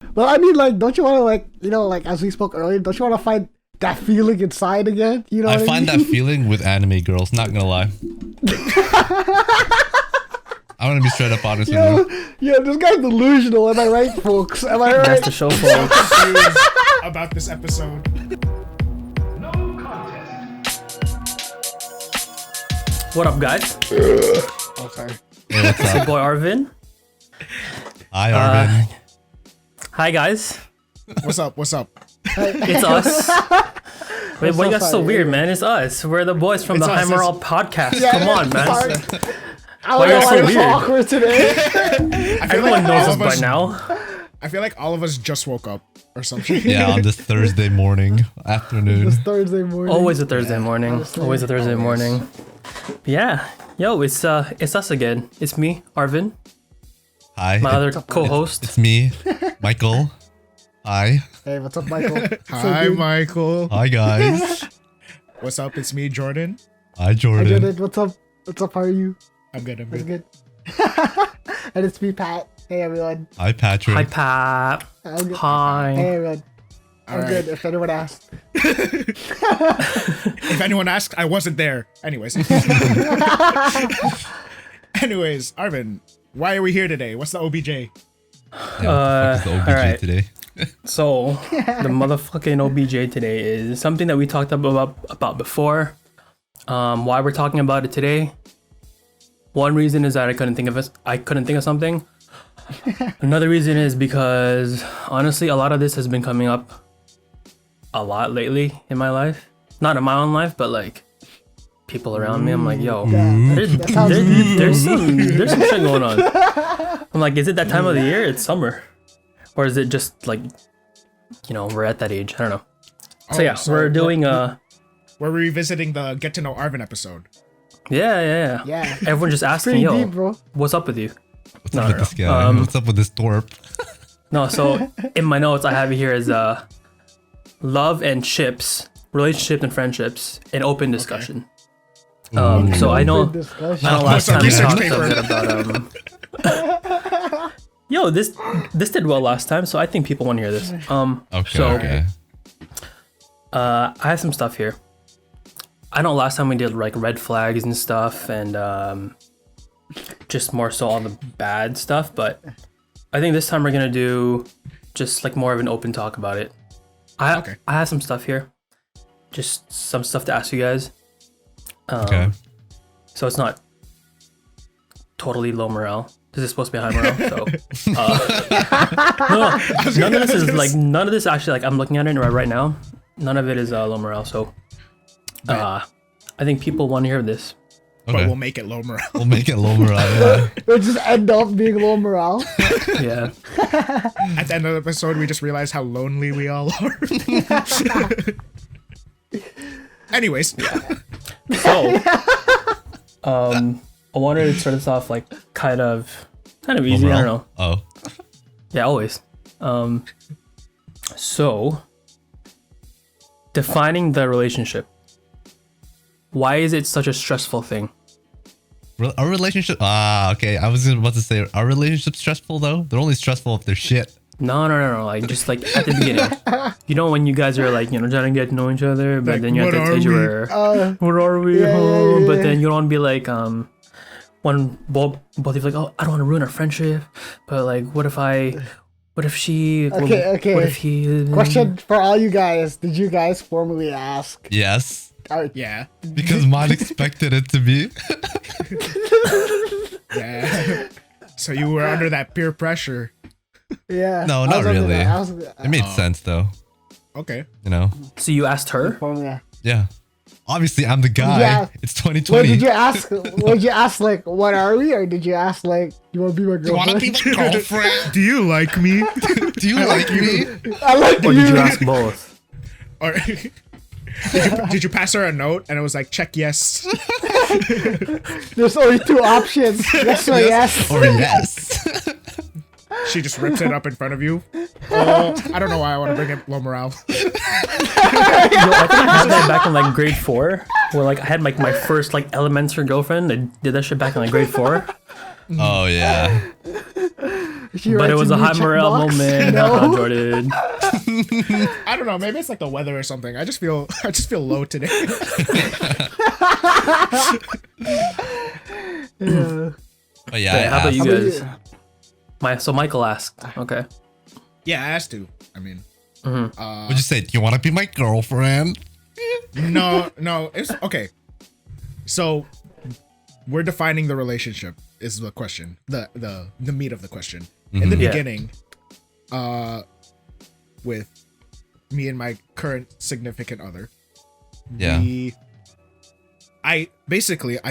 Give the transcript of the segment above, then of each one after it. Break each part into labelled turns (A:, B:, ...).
A: But I mean, like, don't you want to, like, like as we spoke earlier, don't you want to find that feeling inside again? You know,
B: I
A: what
B: find
A: mean?
B: that feeling with anime girls. Not gonna lie. I want to be straight up honest with you.
A: Yeah, this guy's delusional. Am I right, folks? Am I right?
C: That's the show, folks.
D: About this episode.
C: What up, guys?
A: Oh, sorry.
B: Hey, what's
C: It's your
B: up?
C: boy Arvin.
B: Hi, Arvin.
C: Hi, guys.
D: What's up? What's up?
C: It's us. Wait, why you guys so
A: funny.
C: weird, man? It's us. We're the boys from
D: It's
C: the
D: us,
C: Heimer
D: it's-
C: All podcast.
A: Yeah,
C: Come on, man.
A: sorry. I
C: Why
A: don't know
C: are you
A: why
C: so
A: it's so
C: weird?
A: awkward today.
D: I feel
C: Everyone knows
D: all
C: us
D: of
C: by now.
D: I feel like all of us just woke up or something.
B: Yeah, on this Thursday morning, afternoon.
A: It's Thursday morning.
C: Always a Thursday morning.
A: honestly.
C: Always a Thursday morning. Yeah. Yo, it's us again. It's me, Arvin,
B: Hi.
C: my other
A: up,
C: co-host.
B: It's me, Michael. Hi.
A: Hey, what's up, Michael?
D: Hi, Michael.
B: Hi, guys.
D: What's up? It's me, Jordan.
B: Hi,
A: Hi,
B: Jordan.
A: Jordan. What's up? What's up? How are you?
D: I'm good. I'm
A: That's
D: good.
A: good. And it's me, Pat. Hey, everyone.
B: Hi, Patrick.
C: Hi, Pat.
A: I'm good.
C: Hi.
A: Hey, everyone. I'm
D: All right.
A: good. If anyone asks.
D: If anyone asks, I wasn't there. Anyways. Anyways, Arvin, why are we here today? What's the OBJ?
B: Yeah, what the fuck is the OBJ
C: alright.
B: today?
C: So, the motherfucking OBJ today is something that we talked about before. Why we're talking about it today? One reason is that I couldn't think of something. Another reason is because honestly, a lot of this has been coming up a lot lately in my life. Not in my own life, but like people around me. I'm like, yo, there's,
A: That sounds
C: there-
A: deep,
C: there's some shit going on. I'm like, is it that time of the year? It's summer, or is it just like, we're at that age? I don't know. So
D: Oh,
C: yeah,
D: so
C: we're doing
D: We're revisiting the Get to Know Arvin episode.
C: yeah.
A: Yeah.
C: Everyone just asking,
A: Pretty
C: yo,
A: deep, bro.
C: what's up with you?
B: What's
C: No,
B: up with
C: no,
B: this
C: no.
B: guy? What's up with this twerp?
C: No, so in my notes I have it here as love and ships, relationships and friendships, and open discussion. So I know,
A: Good discussion.
C: I know last
D: It's a
C: time we
D: research
C: talked
D: paper.
C: a bit about Yo, this did well last time, so I think people want to hear this.
B: Okay,
C: So-
B: okay.
C: I have some stuff here. I know last time we did like red flags and stuff, and just more so all the bad stuff. But I think this time we're gonna do just like more of an open talk about it.
D: Okay.
C: I have some stuff here, just some stuff to ask you guys.
B: Okay.
C: So it's not totally low morale. This is supposed to be high morale. So no, none of this actually, like, I'm looking at it right now. None of it is low morale. So I think people want to hear this.
D: But
B: Okay.
D: we'll make it low morale.
B: We'll make it low morale. Yeah.
A: It'll just end up being low morale.
C: Yeah.
D: At the end of the episode, we just realized how lonely we all are. Anyways.
C: So I wanted to start this off like kind of easy. I don't know.
B: Oh.
C: Yeah, always. So defining the relationship. Why is it such a stressful thing?
B: Our relationship. Ah, okay. I was about to say, are relationships stressful though? They're only stressful if they're shit.
C: No. Like just like at the beginning. When you guys are like, trying to get to know each other, but
D: Like,
C: then you're at
D: what
C: that
D: are
C: stage
D: we?
C: where what are we?
A: yeah,
C: Oh,
A: yeah,
C: But
A: yeah.
C: then you don't want to be like when both of you like, oh, I don't want to ruin our friendship, but like what if she
A: Okay.
C: what if he
A: Question for all you guys. Did you guys formally ask?
B: Yes.
D: Yeah.
B: Because mine expected it to be.
D: Yeah. So you were under that peer pressure.
A: Yeah.
B: No,
A: I
B: not
A: was under
B: really.
A: that. I was,
B: It made sense though.
D: Okay.
B: You know?
C: So you asked her?
A: formally.
B: Yeah. Obviously, I'm the guy.
A: Yeah.
B: It's
A: What
B: 2020.
A: did you ask? Would you ask like, what are we, or did you ask like, you want to be my girlfriend?
B: my girlfriend?
D: Do you like me?
B: Do you like me?
A: I like
C: Or
A: you.
C: did you ask both?
D: Or did you pass her a note and it was like, check yes?
A: There's only two options. Yes or yes.
B: Or yes.
D: She just rips it up in front of you. I don't know why I want to bring up low morale.
C: Yo, I think I had that back in like grade 4, where like I had like my first like elementary girlfriend. I did that shit back in like grade 4.
B: Oh yeah.
A: She
C: But it
A: writes
C: was a
A: new
C: high morale
A: checkbox.
C: moment.
A: No.
C: Jordan.
D: I don't know. Maybe it's like the weather or something. I just feel low today.
A: Yeah.
B: But yeah,
C: Okay, how about you
B: asked.
C: guys? So Michael asked. Okay.
D: Yeah, I asked to. I mean,
B: What'd you say? Do you want to be my girlfriend?
D: no. It's okay. So we're defining the relationship is the question. The meat of the question. In the
C: Yeah.
D: beginning, with me and my current significant other,
B: Yeah.
D: I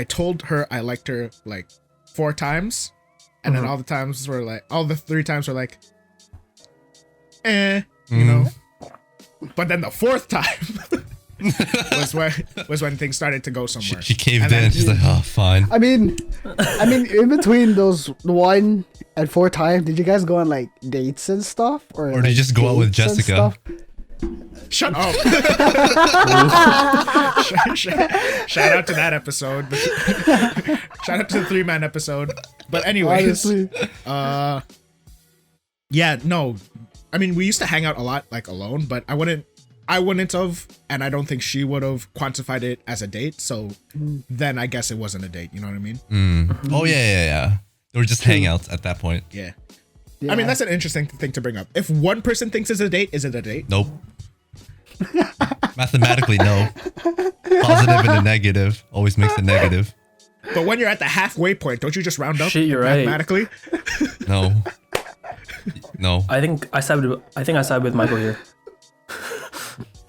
D: told her I liked her like 4 times, and then all the 3 times were like, you know. But then the 4th time was when things started to go somewhere.
B: She caved
D: And then-
B: in. She's like, oh, fine.
A: I mean, in between those 1 and 4 times, did you guys go on like dates and stuff, or
B: did you
A: like,
B: just go out with
A: dates and
B: Jessica?
A: stuff?
D: Shut up. Shout out to that episode. Shout out to the 3-man episode. But anyways,
A: Honestly,
D: yeah, no. I mean, we used to hang out a lot like alone, but I wouldn't have, and I don't think she would have quantified it as a date. So then I guess it wasn't a date. You know what I mean?
B: Oh, yeah. They were just hangouts at that point.
D: Yeah.
A: yeah.
D: I mean, that's an interesting thing to bring up. If one person thinks it's a date, is it a date?
B: Nope. Mathematically, no. Positive and a negative always makes it negative.
D: But when you're at the halfway point, don't you just round up
C: Shit, you're right.
D: mathematically?
B: No. No.
C: I think I side with Michael here.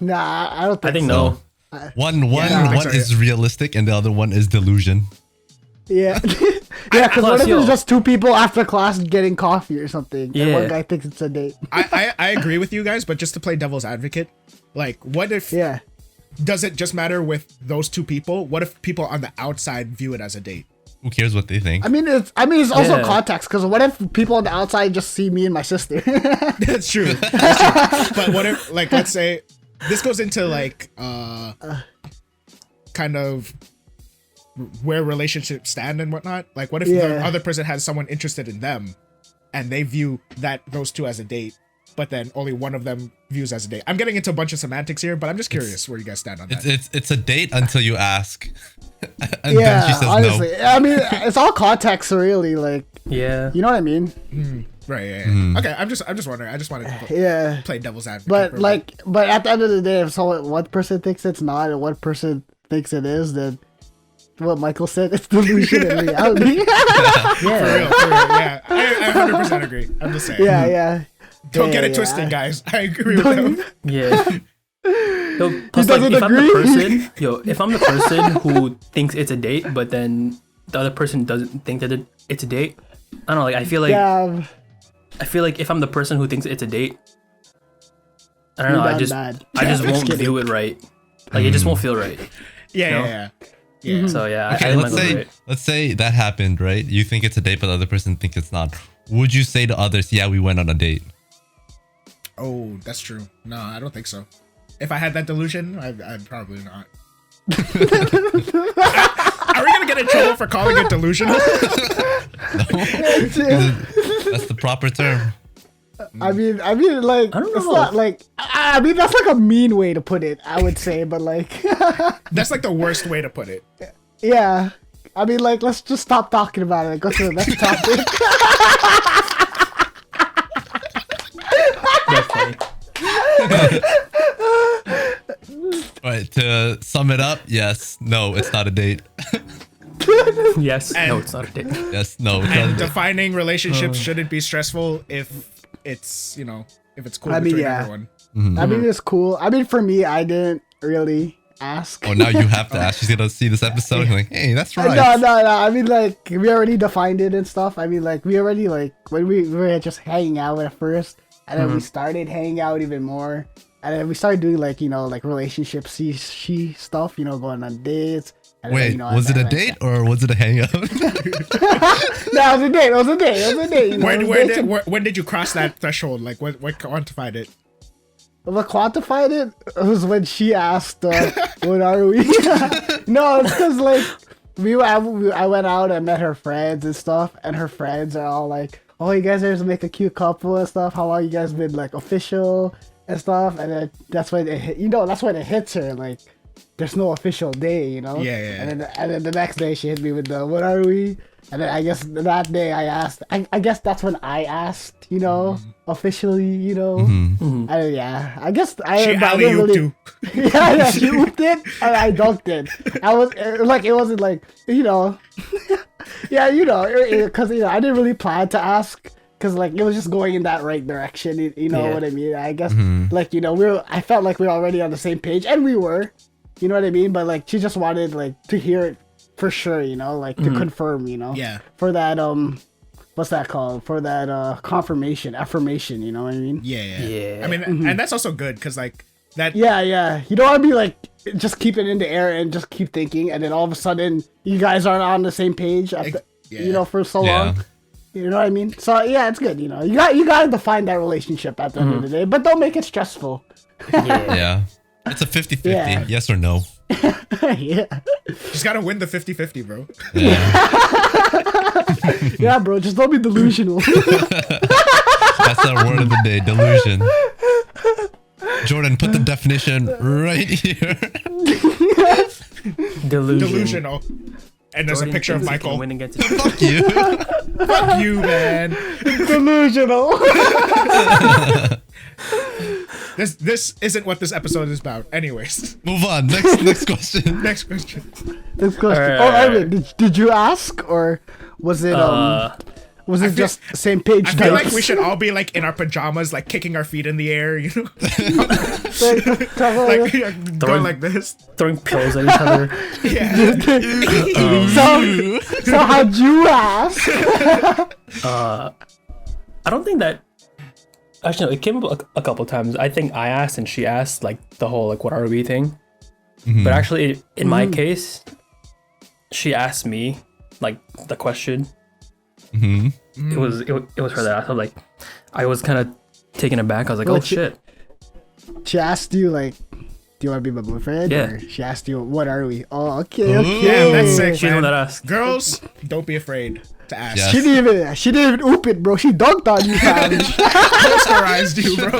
A: Nah, I don't think.
C: I think
A: so.
C: no.
B: One
D: I think so,
B: is realistic and the other one is delusion.
A: Yeah, yeah. Because what
C: Plus,
A: if
C: yo.
A: it's just 2 people after class getting coffee or something, and
C: Yeah.
A: one guy thinks it's a date?
D: I agree with you guys, but just to play devil's advocate, like, what if
A: Yeah.
D: does it just matter with those 2 people? What if people on the outside view it as a date?
B: Who cares what they think?
A: I mean, it's also
C: Yeah.
A: context. Because what if people on the outside just see me and my sister?
D: That's true. But what if, like, let's say this goes into like kind of where relationships stand and whatnot. Like, what if the
A: Yeah.
D: other person has someone interested in them and they view those 2 as a date, but then only one of them views as a date? I'm getting into a bunch of semantics here, but I'm just curious where you guys stand on that.
B: It's a date until you ask. And
A: Yeah,
B: then she says
A: honestly,
B: no.
A: I mean, it's all context, really. Like,
C: Yeah.
A: you know what I mean?
D: Right. Yeah. Okay. I'm just wondering. I just wanted to
A: Yeah.
D: play devil's advocate.
A: But
D: for a bit.
A: but at the end of the day, if one person thinks it's not and one person thinks it is, then what Michael said, it's delusion in reality.
C: Yeah.
D: For real, yeah. I 100% agree. I'm just saying.
A: yeah.
D: Don't get
A: Yeah,
D: it twisted,
A: yeah.
D: guys. I agree with them.
C: Yeah. Yo, plus,
A: doesn't
C: if I'm
A: agree?
C: the person, if I'm the person who thinks it's a date, but then the other person doesn't think that it's a date, I don't know. Like, I feel like if I'm the person who thinks it's a date, I don't know. I just won't
A: kidding.
C: view it right. Like, it just won't feel right.
D: Yeah.
C: So yeah,
B: Okay,
C: I think
B: let's
C: Michael's
B: say
C: right.
B: let's say that happened, right? You think it's a date, but the other person thinks it's not. Would you say to others, "Yeah, we went on a date"?
D: Oh, that's true. No, I don't think so. If I had that delusion, I'd probably not. Are we gonna get in trouble for calling it delusional?
B: That's the proper term.
A: I mean, like,
C: I don't
A: it's
C: know.
A: not like, I mean, that's like a mean way to put it, I would say, but like,
D: That's like the worst way to put it.
A: yeah. I mean, like, let's just stop talking about it and go to the next topic.
C: That's funny.
B: All right, to sum it up, yes, no, it's not a date.
C: Yes.
D: And-
C: No, it's not a date.
B: Yes, no, it's not a
D: And
B: date.
D: defining relationships shouldn't be stressful if it's if it's cool
A: I mean,
D: between
A: yeah.
D: everyone.
A: I mean, it's cool. I mean, for me, I didn't really ask.
B: Oh, now you have to ask. She's gonna see this episode. And like, hey, that's right.
A: No. I mean, like, we already defined it and stuff. I mean, like, we already, like, when we were just hanging out at first, and then we started hanging out even more, and then we started doing, like, like, relationship she stuff, going on dates. And
B: Wait,
A: then,
B: was it a date or was it a hangout?
A: No, it was a date. It was a date.
D: When did you cross that threshold? Like, what quantified it?
A: What quantified it was when she asked, "What are we?" No, it's because like I went out and met her friends and stuff, and her friends are all like, oh, you guys are just make a cute couple and stuff. How long you guys been like official and stuff? And then that's when it hit, that's when it hits her. Like, there's no official day,
D: Yeah.
A: And then the next day she hit me with the what are we? And then I guess that day I asked. I guess that's when I asked, officially,
B: Mhm.
A: I guess
D: She alley-ooped you.
A: yeah, she ooped it and I dunked it. I was like, it wasn't like, yeah, because I didn't really plan to ask. Cause like it was just going in that right direction, what I mean. I guess like I felt like we were already on the same page, and we were, you know what I mean. But like she just wanted like to hear it for sure, like to confirm,
D: Yeah.
A: for that what's that called? For that affirmation, you know what I mean?
D: Yeah. I mean, and that's also good because like that.
A: Yeah. You don't want to be like just keep it in the air and just keep thinking, and then all of a sudden you guys aren't on the same page, for so long. You know what I mean? So yeah, it's good. You got to define that relationship at the end of the day, but don't make it stressful.
B: Yeah. It's a 50-50, yes or no.
A: Yeah.
D: Just gotta win the 50-50, bro.
B: Yeah.
A: Yeah, bro. Just don't be delusional.
B: That's our word of the day, delusion. Jordan, put the definition right here.
D: Delusional. And there's
C: Jordan
D: a picture of
C: thinks he can
D: Michael.
C: win against his
B: Fuck you.
D: Fuck you, man.
A: Delusional.
D: This isn't what this episode is about. Anyways.
B: Move on. Next question.
D: Next question.
A: Next question.
C: Alright.
A: Wait, did you ask or was it was it just same page?
D: I feel like
A: types?
D: we should all be like in our pajamas, like kicking our feet in the air, like going like this.
C: throwing pills at each other.
D: Yeah.
A: So how'd you ask?
C: I don't think that. Actually, no, it came up a couple times. I think I asked and she asked, like the whole like what are we thing. But actually, in my case, she asked me like the question. It was her that asked. I was like, I was kind of taken aback. I was like,
A: Well,
C: oh shit.
A: She asked you like, do you want to be my boyfriend?
C: Yeah.
A: Or she asked you, what are we? Oh, okay.
D: Damn, that's sick,
C: She's the one
D: man.
C: that asked.
D: Girls, don't be afraid to ask.
B: Yes.
A: She didn't even oop it, bro. She dunked on you, fam.
D: Posterized you, bro.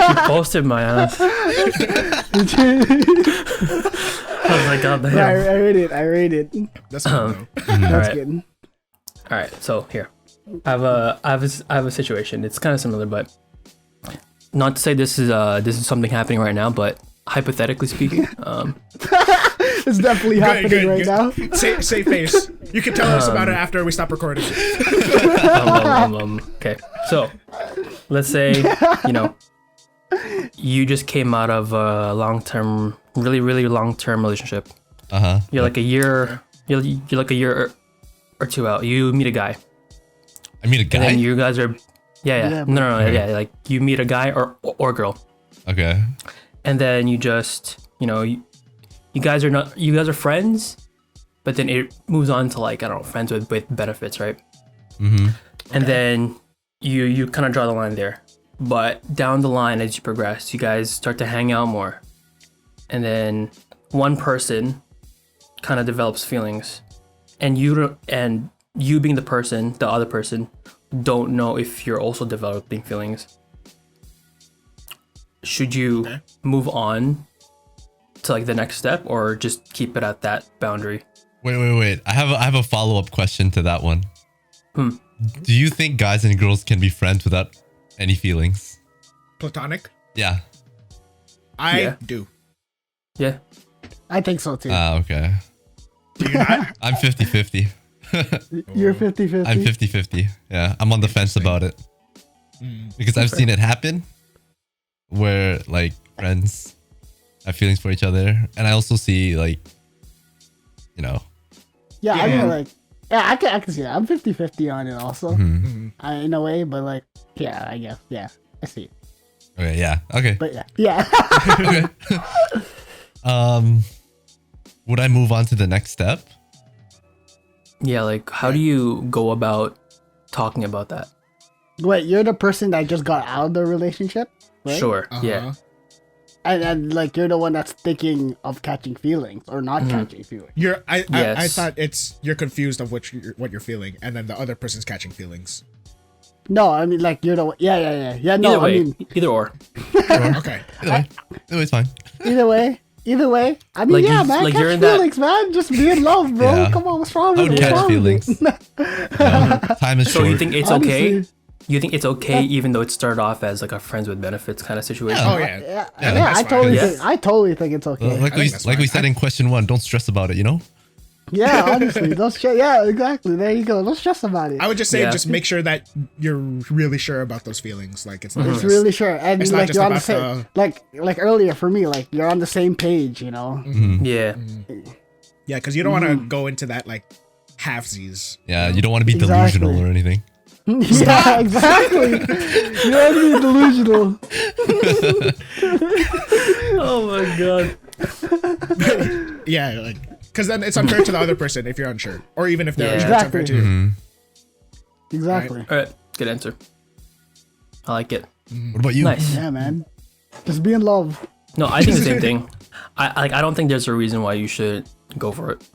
C: She posted my ass. I was like, God damn.
A: Yeah, I read it.
D: That's cool, though.
A: That's
C: Alright.
A: good.
C: All right, so here, I have a situation. It's kind of similar, but not to say this is something happening right now, but hypothetically speaking,
A: It's definitely happening right now.
D: Save face. You can tell us about it after we stop recording.
C: okay. So let's say you just came out of a long-term, really long-term relationship. You're like a year. You're like a year or two out. You meet a guy.
B: I meet a guy?
C: And then you guys are,
A: Yeah,
C: no, yeah, like you meet a guy or girl,
B: Okay.
C: and then you just, you guys are friends, but then it moves on to like, I don't know, friends with benefits, right? And then you kind of draw the line there, but down the line as you progress, you guys start to hang out more, and then one person kind of develops feelings, and you being the other person, don't know if you're also developing feelings. Should you move on to like the next step, or just keep it at that boundary?
B: Wait. I have a follow-up question to that one. Do you think guys and girls can be friends without any feelings?
D: Platonic?
B: Yeah.
D: I do.
C: Yeah.
A: I think so too.
B: Okay.
D: Do you not?
B: I'm 50-50.
A: You're 50-50.
B: I'm 50-50. Yeah, I'm on the fence about it. Because I've seen it happen where like friends have feelings for each other. And I also see like,
A: Yeah,
D: Yeah.
A: I mean, like, I can see that. I'm 50-50 on it also. In a way, but like, yeah, I guess. Yeah, I see it.
B: okay, yeah. Okay.
A: But yeah.
B: Okay. Would I move on to the next step?
C: Yeah, like how do you go about talking about that?
A: Wait, you're the person that just got out of the relationship? Right?
C: Sure.
D: Uh-huh.
C: Yeah.
A: And like you're the one that's thinking of catching feelings or not catching feelings.
D: I
C: Yes.
D: thought you're confused of what you're feeling, and then the other person's catching feelings.
A: No, I mean like you're the yeah. No,
C: Either way,
A: I mean
C: either or.
D: Okay.
B: Either way, it's fine.
A: either way. I mean,
C: Like
A: yeah,
C: you-
A: man.
C: like
A: Catch
C: you're in that-
A: feelings, man. Just be in love, bro.
B: Yeah.
A: Come on, what's wrong
B: I
A: with
B: would
A: it?
B: catch
A: What's wrong with
B: feelings.
A: it?
B: Time is
C: So
B: short.
C: you think it's okay?
A: Honestly.
C: You think it's okay even though it started off as like a friends with benefits kind of situation?
D: Oh yeah.
A: Yeah,
D: that's
A: I
D: fine.
A: totally
C: Yeah.
A: think. I totally think it's okay.
B: like we
D: that's
B: like we
D: fine.
B: said in question 1, don't stress about it. You know.
A: Yeah, honestly, don't stress. Yeah, exactly. There you go. Don't stress about it.
D: I would just say,
C: Yeah.
D: just make sure that you're really sure about those feelings. Like it's not
A: It's
D: just,
A: really sure, and
D: it's not
A: like
D: just
A: you're on the
D: about
A: same. Like earlier for me, like you're on the same page. You know.
C: Yeah.
D: yeah, because you don't want to go into that like halfsies.
B: Yeah, you don't want to be
A: Exactly.
B: delusional or anything.
A: Yeah, exactly. You don't be delusional.
C: Oh my god.
D: Yeah, like because then it's unfair to the other person if you're unsure, or even if they're
C: Yeah.
D: unsure, it's unfair to you.
A: Exactly.
C: All right. Good answer. I like it.
B: What about you?
C: Nice.
A: Yeah, man. Just be in love.
C: No, I think the same thing. I don't think there's a reason why you should go for it.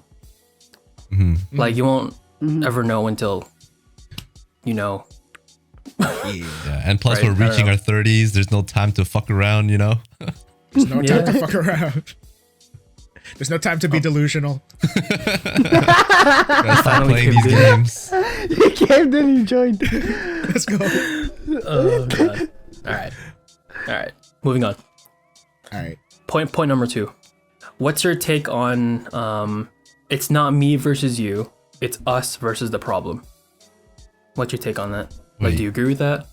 C: Like you won't ever know until you know.
B: Yeah, and plus
C: Right,
B: we're
C: I don't
B: reaching
C: know.
B: our 30s. There's no time to fuck around. You know.
D: There's no time
C: Yeah.
D: to fuck around. There's no time to be delusional.
B: Gotta stop
C: Finally
B: playing
C: came
B: these
C: good.
B: games.
A: He came, then he joined.
D: Let's go.
C: Oh god. All right. Moving on.
D: All right.
C: Point number 2. What's your take on it's not me versus you, it's us versus the problem? What's your take on that? Like,
B: Wait.
C: do you agree with that?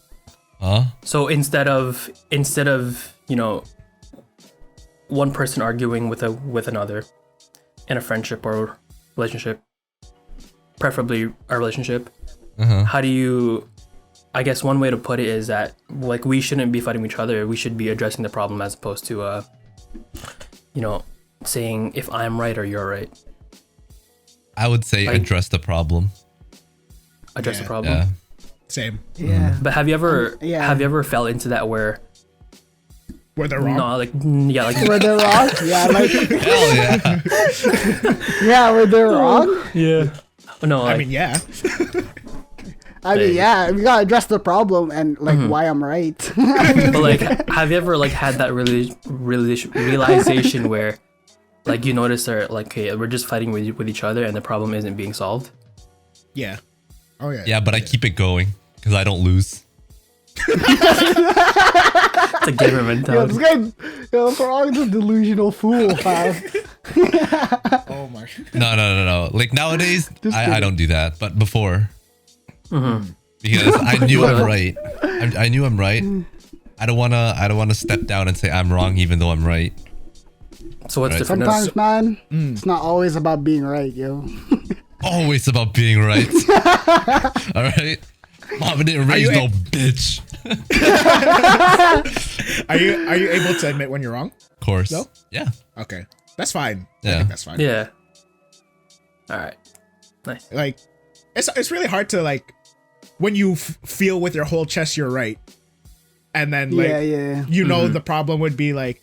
B: Huh?
C: So instead of one person arguing with another in a friendship or relationship, preferably a relationship, how do you? I guess one way to put it is that like we shouldn't be fighting each other. We should be addressing the problem as opposed to saying if I'm right or you're right.
B: I would say
C: Like-
B: address the problem.
C: Address the
D: Yeah.
C: problem.
B: Yeah.
D: Same.
A: Yeah.
C: But have you ever
A: yeah.
C: have you ever fell into that where
D: Where they're wrong.
C: no like yeah like
A: Were they wrong? Yeah, like
B: Hell yeah.
A: yeah, were they wrong?
C: yeah no like,
D: I mean, yeah.
A: I mean, yeah, we gotta address the problem and like why I'm right.
C: but like have you ever like had that realization where like you notice that like okay we're just fighting with each other and the problem isn't being solved?
D: Yeah. Oh yeah.
B: Yeah, but I keep it going because I don't lose.
C: It's a gamer
A: Yo,
C: mentality.
A: this guy, what's wrong with this delusional fool, fam?
D: Oh my.
B: No. Like nowadays, I
A: kidding.
B: don't do that. But before, because I knew I'm right. I knew I'm right. I don't wanna step down and say I'm wrong even though I'm right.
C: So what's
B: Right.
C: different now?
A: Sometimes, man, it's not always about being right, yo.
B: Always about being right. All right. Mama didn't raise
D: you
B: no bitch.
D: Are you able to admit when you're wrong?
B: Of course.
D: No?
B: Yeah.
D: Okay. That's fine. I
B: Yeah.
D: think that's fine.
C: Yeah. All right. Nice.
D: Like, it's really hard to like when you feel with your whole chest you're right, and then like
A: Yeah.
D: you know the problem would be like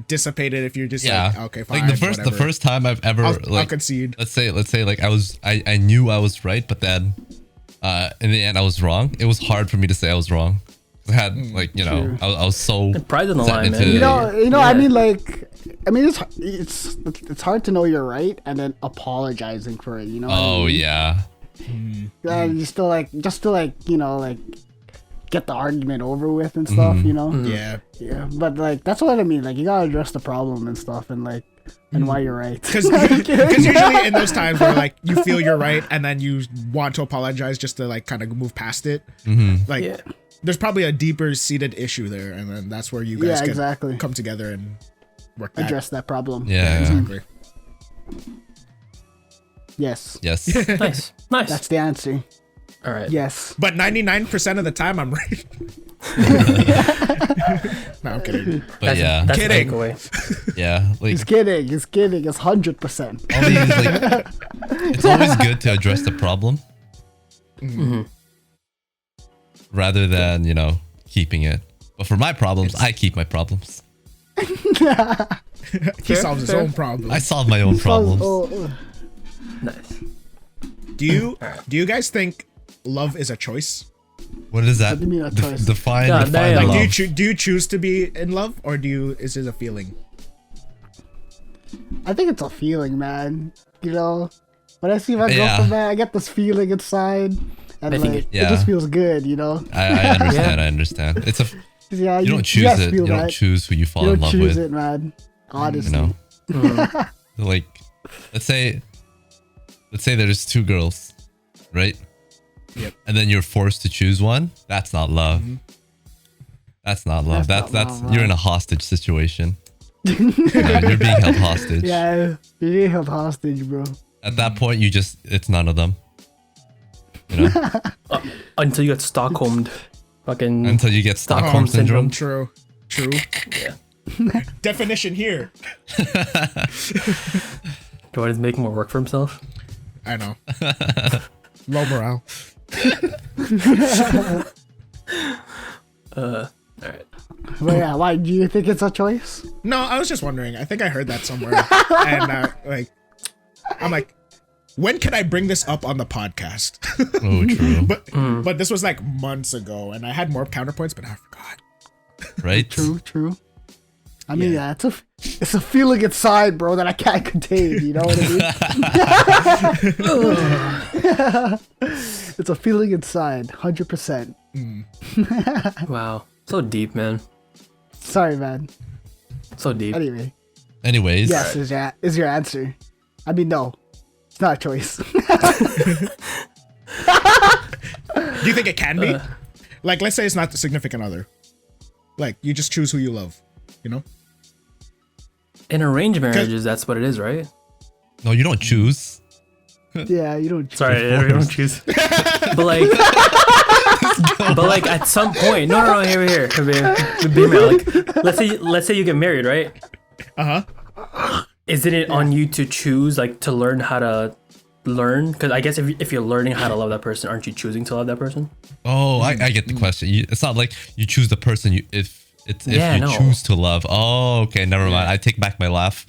D: dissipated if you're just
B: Yeah.
D: like okay fine.
B: Like the
D: whatever.
B: first time I've ever
D: I'll concede.
B: let's say like I knew I was right, but then in the end I was wrong. It was hard for me to say I was wrong. I had like I was so
C: Pride on the
B: set
C: line,
B: into-
C: man.
A: You know.
C: Yeah.
A: I mean, like, it's hard to know you're right and then apologizing for it. You know. what I
B: Oh
A: mean?
B: yeah.
A: You still like just to like get the argument over with and stuff. You know.
D: Yeah.
A: Yeah, but like that's what I mean. Like you gotta address the problem and stuff, and like and why you're right.
D: Because usually in those times where like you feel you're right and then you want to apologize just to like kind of move past it, like
C: Yeah.
D: there's probably a deeper seated issue there, and then that's where you guys
A: Yeah,
D: can
A: exactly.
D: come together and work that.
A: Address that problem.
B: Yeah.
D: Exactly.
A: Yes,
B: Yes.
C: Nice. Nice.
A: that's the answer.
C: All right.
A: Yes.
D: But 99% of the time I'm right. No, I'm kidding.
B: But yeah.
C: That's
D: Kidding.
C: the takeaway.
B: Yeah. Like
A: He's kidding. He's kidding. It's 100%.
B: all these like it's always good to address the problem. Rather than, keeping it. But for my problems, I keep my problems.
D: He solves his own problem.
B: I solve my own problems.
A: Oh,
C: Nice.
D: Do you guys think love is a choice?
B: What is that?
A: What do you mean a choice?
B: Define
C: Yeah,
B: define
C: like,
B: love.
D: Do you choose to be in love, or is it a feeling?
A: I think it's a feeling, man. You know, when I see my
B: Yeah.
A: girlfriend, man, I get this feeling inside, and
C: I think
A: like
C: it-
B: yeah.
A: it just feels good. You know.
B: I understand. I understand. It's a
A: Yeah,
B: you don't choose
A: guys
B: it.
A: feel
B: You don't
A: that.
B: choose who you fall
A: You
B: in
A: don't
B: love
A: choose
B: with.
A: it, man. Honestly.
B: You know, like let's say there's two girls, right?
D: Yep.
B: And then you're forced to choose one. That's not love. That's not love.
A: That's
B: That's
A: not love,
B: you're in a hostage situation. You're being held hostage.
A: Yeah, you're getting held hostage, bro.
B: At that point, it's none of them. You know,
C: Until you get Stockholmed. Fucking.
B: until you get Stockholm
C: Stockholm syndrome.
B: syndrome.
D: True.
C: Yeah.
D: Definition here.
C: Jordan's making more work for himself.
D: I know. Low morale.
C: Alright.
A: But yeah, why do you think it's a choice?
D: No, I was just wondering. I think I heard that somewhere, and I'm like, when can I bring this up on the podcast?
B: Oh, true.
D: But this was like months ago, and I had more counterpoints, but I forgot.
B: Right?
A: True. I mean, yeah, it's a feeling inside, bro, that I can't contain. You know what I mean? It's a feeling inside, 100%.
C: Wow. So deep, man.
A: Sorry, man.
C: So deep.
A: Anyway,
B: Anyways,
A: yes is your answer. I mean, no, it's not a choice.
D: Do you think it can be? Like, let's say it's not the significant other. Like, you just choose who you love. You know?
C: In arranged marriages, that's what it is, right?
B: no, you don't choose.
A: Yeah, you don't.
C: Sorry, I don't choose. But like, at some point, no, here, like, let's say you get married, right? Isn't it on you to choose, like, to learn how to learn? Because I guess if you're learning how to love that person, aren't you choosing to love that person?
B: Oh, I get the question. It's not like you choose the person if you
C: no.
B: choose to love. Oh, okay, never mind. I take back my laugh.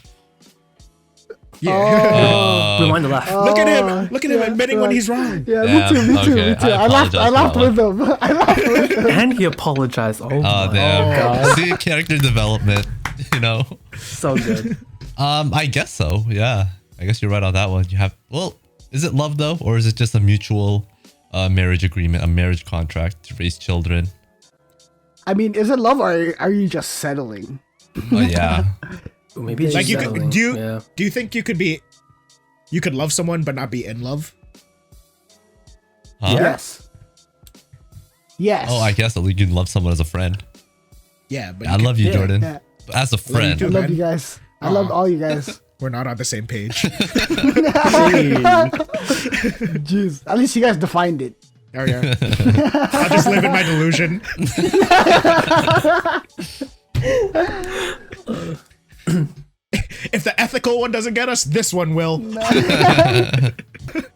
D: Yeah.
C: Rewind the laugh.
D: Look at him. Look at him admitting when he's wrong.
A: Yeah,
B: Yeah,
A: me too.
B: okay.
A: I laughed
B: apologize for
A: with
B: that
A: him. I laughed with him.
C: And he apologized. Oh,
B: Oh,
C: my
B: damn.
C: God.
B: See, character development, you know?
C: So good.
B: I guess so, yeah. I guess you're right on that one. Is it love though? Or is it just a mutual marriage agreement, a marriage contract to raise children?
A: I mean, is it love or are you just settling?
B: Oh, yeah.
C: Maybe it's
D: Like,
C: just
D: you
C: settling.
D: could,
C: Yeah.
D: do you think you could love someone but not be in love?
B: Huh?
A: Yes. Yes.
B: Oh, I guess you can love someone as a friend.
D: Yeah, but
B: I love you,
C: yeah.
B: Jordan.
A: Yeah.
B: But as a
D: you
B: friend.
D: too.
A: I love
D: man.
A: you guys. I love all you guys.
D: we're not on the same page.
A: Jeez. At least you guys defined it.
D: Oh yeah. I'll just live in my delusion. If the ethical one doesn't get us, this one will.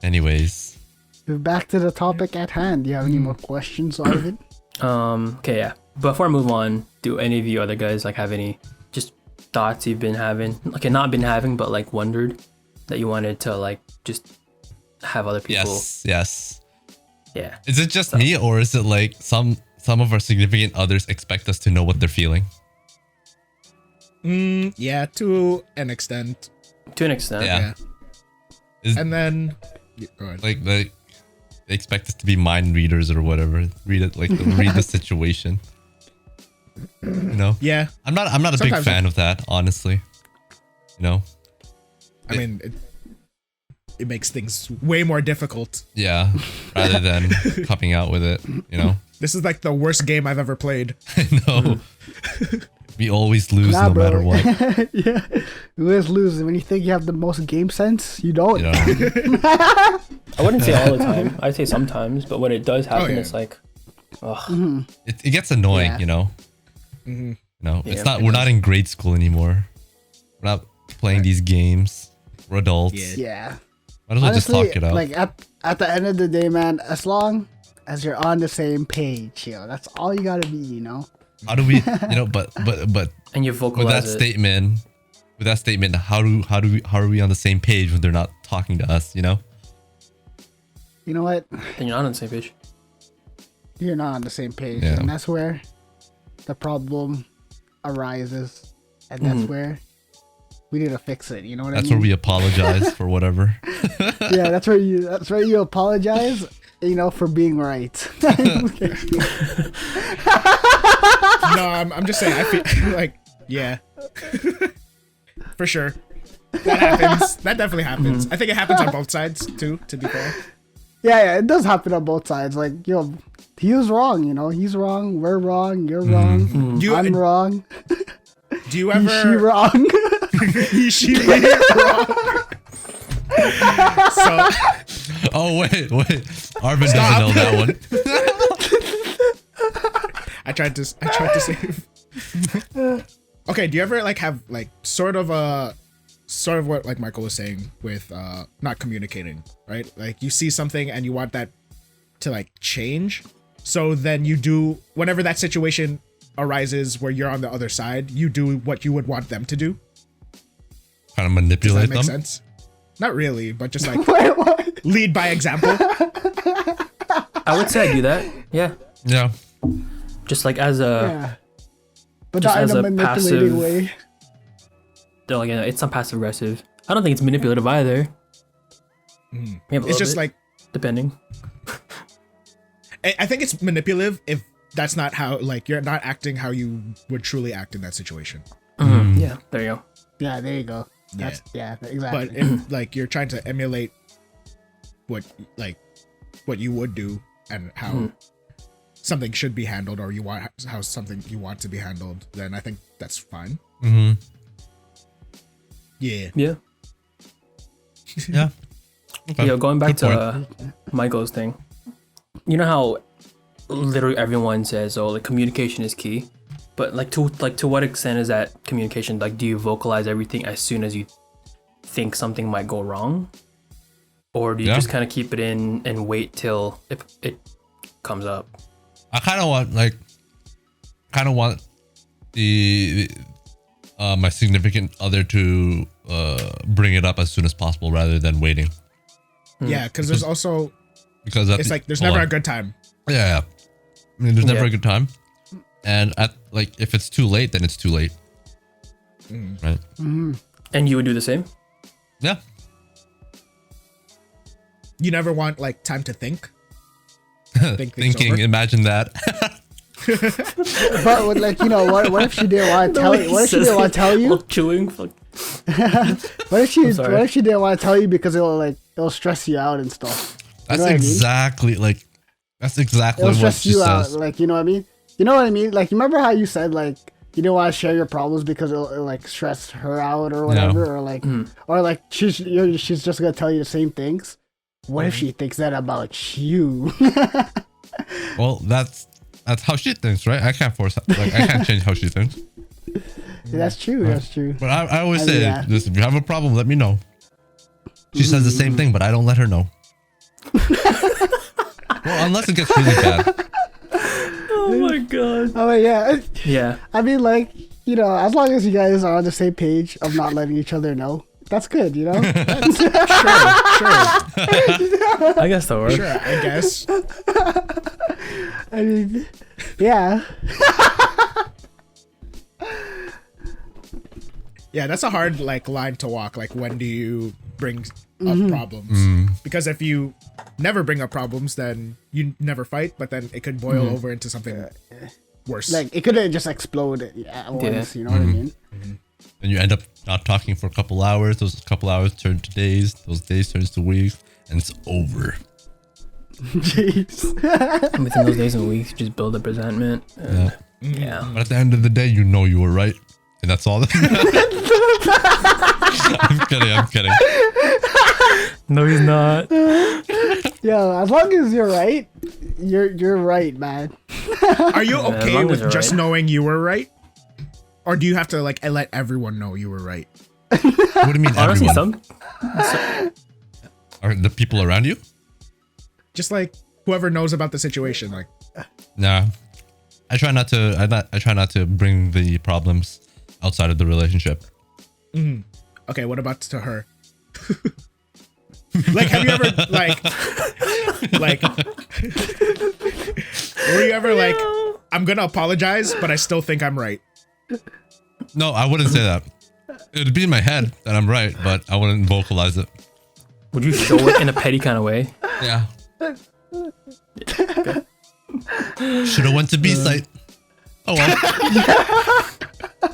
B: Anyways.
A: Back to the topic at hand. Do you have any more questions, Arvid?
C: Okay, yeah. Before I move on, do any of you other guys like have any just thoughts you've been having? Okay, not been having, but like wondered that you wanted to like just have other people.
B: Yes.
C: Yeah.
B: Is it just me, or is it like some of our significant others expect us to know what they're feeling?
D: Yeah, to an extent.
C: To an extent.
B: Yeah.
D: Yeah. And then, go ahead.
B: Like they expect us to be mind readers or whatever. Read the situation. You know?
D: Yeah,
B: I'm not a big
D: Sometimes
B: fan of that, honestly. You know?
D: I mean, it makes things way more difficult.
B: Yeah. Rather than coming out with it, you know?
D: This is like the worst game I've ever played.
B: I know. We always lose no
A: bro.
B: matter what.
A: Yeah. You always lose. When you think you have the most game sense, you don't.
B: You know?
C: I wouldn't say all the time. I'd say sometimes, but when it does happen,
D: yeah.
C: it's like, ugh.
B: It gets annoying,
A: Yeah.
B: you know?
D: Mm-hmm.
B: You know,
C: Yeah,
B: it's not.
C: it
B: We're
C: does.
B: not in grade school anymore. We're not playing these games. We're adults.
D: Yeah.
A: Yeah.
B: Might as well just
A: Honestly,
B: talk it out.
A: like at the end of the day, man, as long as you're on the same page, that's all you gotta be, you know.
B: How do we? You know, but
C: And you
B: with
C: vocalize
B: that
C: it.
B: statement, how are we on the same page when they're not talking to us? You know.
A: You know what?
C: Then you're not on the same page.
A: you're not on the same page,
B: Yeah.
A: and that's where the problem arises, and that's where we need to fix it. You know what
B: That's
A: I mean?
B: where we apologize for whatever.
A: Yeah, that's where you apologize. You know, for being right.
D: No, I'm just saying. I feel like, yeah, for sure. That happens. That definitely happens. I think it happens on both sides too. To be fair.
A: Yeah, it does happen on both sides. Like, yo, he was wrong. You know, he's wrong. We're wrong. You're wrong. I'm wrong.
D: Do you
A: She
D: ever?
A: wrong.
D: He, she, me, wrong. So
B: Oh wait. Arvin doesn't know that one.
D: I tried to save. Okay, do you ever like have like sort of what like Michael was saying with not communicating, right? Like you see something and you want that to like change. So then you do whenever that situation arises where you're on the other side, you do what you would want them to do.
B: Kind of
D: Does
B: manipulate
D: that make
B: them.
D: sense? Not really, but just like
A: Wait, what?
D: lead by example.
C: I would say I do that. Yeah.
B: Yeah.
C: Just like as a,
A: Yeah. But
C: Just
A: not
C: as
A: in a
C: a
A: manipulating
C: passive-
A: way.
C: like, it's not passive aggressive. I don't think it's manipulative either. Maybe a
D: It's
C: little
D: just
C: bit,
D: like
C: depending.
D: I think it's manipulative if that's not how like you're not acting how you would truly act in that situation.
C: Yeah, there you go.
A: Yeah, there you go. That's yeah, exactly.
D: But if like you're trying to emulate what you would do and how something should be handled, or you want how something you want to be handled, then I think that's fine.
B: Mm-hmm.
D: Yeah.
C: Yeah.
B: Yeah. Okay.
C: Yo, going back
B: Good
C: to Michael's thing. You know how literally everyone says, "Oh, like communication is key," but to what extent is that communication? Like, do you vocalize everything as soon as you think something might go wrong, or do you
B: Yeah.
C: just kind of keep it in and wait till it comes up?
B: I kind of want the my significant other to bring it up as soon as possible rather than waiting,
D: Yeah, because there's also
B: because
D: it's like there's never a good time.
B: Yeah. I mean, there's never
C: Yeah.
B: a good time, and if it's too late, then it's too late, right?
C: And you would do the same?
B: Yeah.
D: You never want like time to think. Think things
B: Thinking,
D: over.
B: imagine that.
A: But with, like, you know, what if she didn't want to tell you? What if she didn't want to tell you?
C: While chewing? Fuck.
A: What if she
C: sorry.
A: what if she didn't want to tell you because it'll stress you out and stuff?
B: That's
A: know what I mean?
B: exactly that's exactly
A: It'll
B: what
A: stress
B: she
A: you out,
B: says.
A: like, you know what I mean? You know what I mean? Like, you remember how you said like you didn't want to share your problems because it'll like stress her out or whatever, or like she's just gonna tell you the same things. What if she thinks that about you?
B: Well, that's how she thinks, right? I can't force, I can't change how she thinks.
A: That's true. That's true.
B: But I always
A: I
B: say,
A: mean, yeah.
B: this, if you have a problem, let me know. She says the same thing, but I don't let her know. Well, unless it gets really bad.
C: Oh my god.
A: Oh yeah.
C: Yeah.
A: I mean, like, you know, as long as you guys are on the same page of not letting each other know, that's good, you know?
D: Sure.
C: I guess that works.
D: Sure, I guess.
A: I mean, yeah.
D: Yeah, that's a hard like line to walk. Like, when do you bring up problems? Because if you never bring up problems, then you never fight. But then it could boil over into something worse.
A: Like, it could have just exploded at once, you know what I mean?
B: And you end up not talking for a couple hours. Those couple hours turn to days. Those days turns to weeks, and it's over.
A: Jeez.
C: And within those days and weeks, you just build up resentment. And yeah.
B: But at the end of the day, you know you were right, and that's all. I'm kidding.
C: No, he's not.
A: Yeah, as long as you're right, you're right, man.
D: Are you
C: as
D: okay
C: long as
D: with
C: you're
D: just
C: right.
D: knowing you were right? Or do you have to like let everyone know you were right?
B: What do you mean,
C: Honestly,
B: everyone? Are the people around you?
D: Just like whoever knows about the situation, like
B: Nah. I try not to bring the problems outside of the relationship.
D: okay, what about to her? Like, have you ever like Were you ever like, I'm gonna apologize, but I still think I'm right?
B: No, I wouldn't say that. It'd be in my head that I'm right, but I wouldn't vocalize it.
C: Would you show it in a petty kind of way?
B: Yeah. Should have went to B site. Oh well.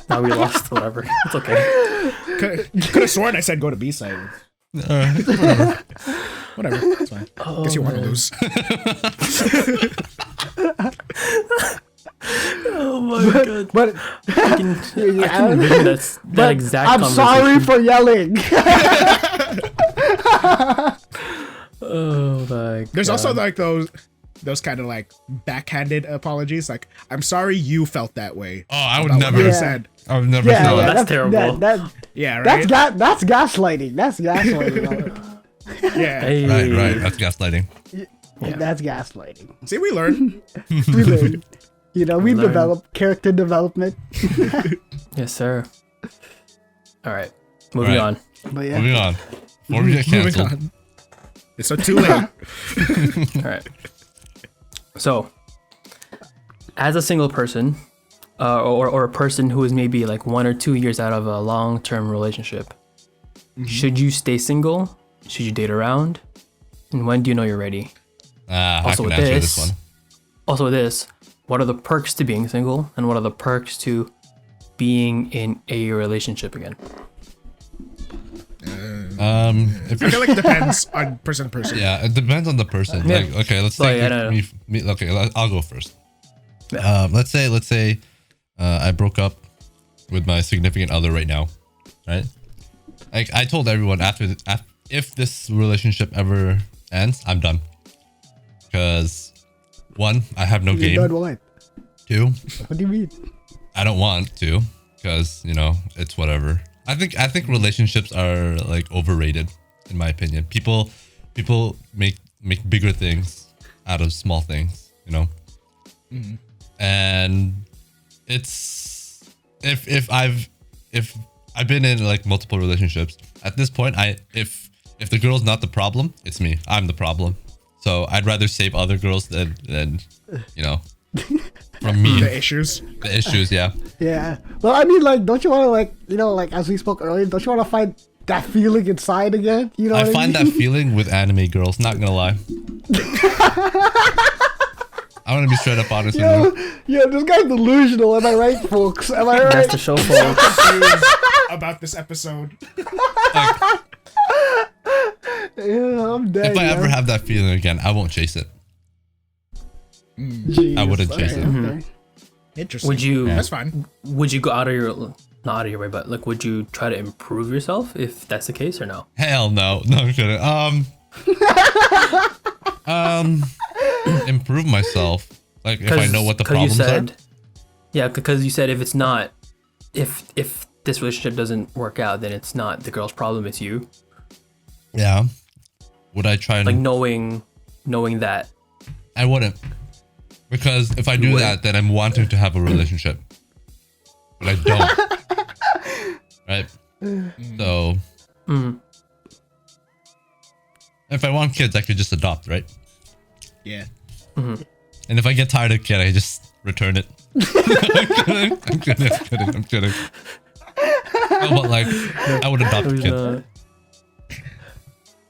C: Now we lost. Whatever. It's okay.
D: Could have sworn I said go to B side.
B: Whatever.
D: Whatever, it's fine. Guess you want to lose.
C: Oh my god.
A: But
C: I can envision that exact
A: I'm sorry for yelling.
C: Oh my god.
D: There's also like those kind of like backhanded apologies. Like, I'm sorry you felt that way.
B: Oh, I would
D: about
B: never.
D: what I
A: Yeah.
D: said.
B: I would never.
A: Yeah,
B: say that.
C: that's terrible.
D: Yeah, right.
A: That's gaslighting. That's gaslighting.
D: Yeah.
C: Hey.
B: Right. That's gaslighting.
C: Yeah.
A: That's gaslighting.
D: See, we learn.
A: We learn. You know, we
C: learn.
A: develop character development.
C: Yes, sir. All right. Moving
B: Right.
C: on.
A: But yeah.
B: Moving on. Before we get
D: Moving
B: canceled.
D: on. It's too late.
C: All right. So, as a single person, or a person who is maybe like 1 or 2 years out of a long-term relationship, should you stay single? Should you date around? And when do you know you're ready?
B: I
C: Also
B: can
C: with
B: answer
C: this,
B: this one.
C: Also with this, what are the perks to being single, and what are the perks to being in a relationship again?
B: If
D: I feel like it depends on person to person.
B: Yeah, it depends on the person.
C: Yeah.
B: Like, okay, let's
C: Like,
B: take
C: I don't know.
B: me. Okay, I'll go first.
C: Yeah.
B: Let's say I broke up with my significant other right now, right? Like I told everyone if this relationship ever ends, I'm done. Because 1, I have no
A: You
B: game.
A: done what?
B: 2,
A: What do you mean?
B: I don't want to, because it's whatever. I think relationships are like overrated, in my opinion. People make bigger things out of small things, and it's if I've been in like multiple relationships. At this point, if the girl's not the problem, it's me. I'm the problem. So I'd rather save other girls than from me.
D: The issues.
B: The issues, yeah.
A: Yeah. Well, I mean, like, don't you want to, like, like as we spoke earlier, don't you want to find that feeling inside again? You know
B: I
A: what
B: find
A: I mean?
B: that feeling with anime girls, not gonna lie. I want to be straight up honest with you.
A: Yo, this guy's delusional. Am I right, folks? Am I right?
C: That's the show, folks.
D: Confused about this episode.
A: Yeah, I'm dead.
B: If I ever
A: yo.
B: have that feeling again, I won't chase it.
A: Jeez.
B: I wouldn't chase it.
A: Okay.
D: Interesting.
C: Would you?
D: That's fine.
C: Would you go out of your not out of your way, but like, would you try to improve yourself if that's the case or no?
B: Hell no. No, I'm kidding. Improve myself. Like if I know what the problems are.
C: Yeah, because you said if it's not, if this relationship doesn't work out, then it's not the girl's problem, it's you.
B: Yeah. Would I try and
C: Like knowing that.
B: I wouldn't. Because if I do that, then I'm wanting to have a relationship. But I don't. Right? So if I want kids, I could just adopt, right?
D: Yeah.
B: And if I get tired of kid, I just return it. I'm kidding. No, but like, I would adopt a kid.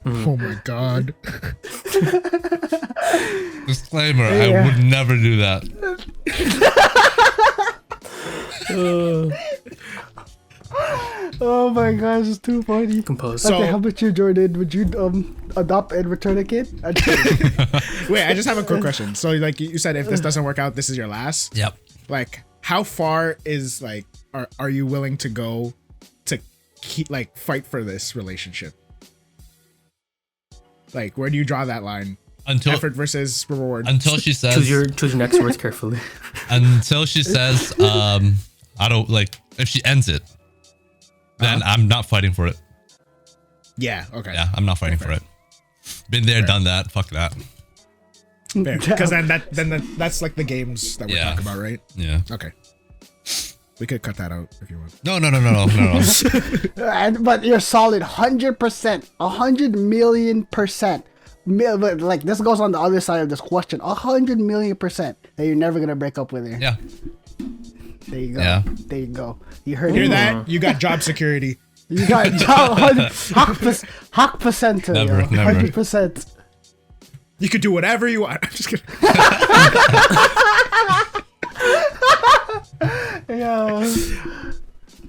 D: Oh my god.
B: Disclaimer,
A: Yeah.
B: I would never do that.
A: Oh my gosh, it's too funny.
C: Compose.
D: So-
A: Okay, how about you, Jordan? Would you adopt and return a kid? I'm kidding.
D: Wait, I just have a quick question. So, like you said, if this doesn't work out, this is your last.
B: Yep.
D: Like, how far is like are you willing to go to keep like fight for this relationship? Like, where do you draw that line?
B: Until
D: Effort versus reward.
B: she says
C: choose your next words carefully.
B: until she says I don't like if she ends it, then I'm not fighting for it.
D: Yeah. Okay.
B: Yeah, I'm not fighting for it. Been there, done that. Fuck that.
D: Because then that's like the games that we're
B: Yeah.
D: talking about, right?
B: Yeah.
D: Okay. We could cut that out if you want.
B: No.
A: But you're solid 100%, 100 million %. but like this goes on the other side of this question. 100,000,000% that you're never gonna break up with her.
B: Yeah.
A: There you go.
B: Yeah.
A: There you go. You heard
D: Hear
A: it.
D: that? You got job security.
A: You got Hawk percent.
B: Never.
A: 100%.
D: You could do whatever you want. I'm just kidding.
A: Yeah.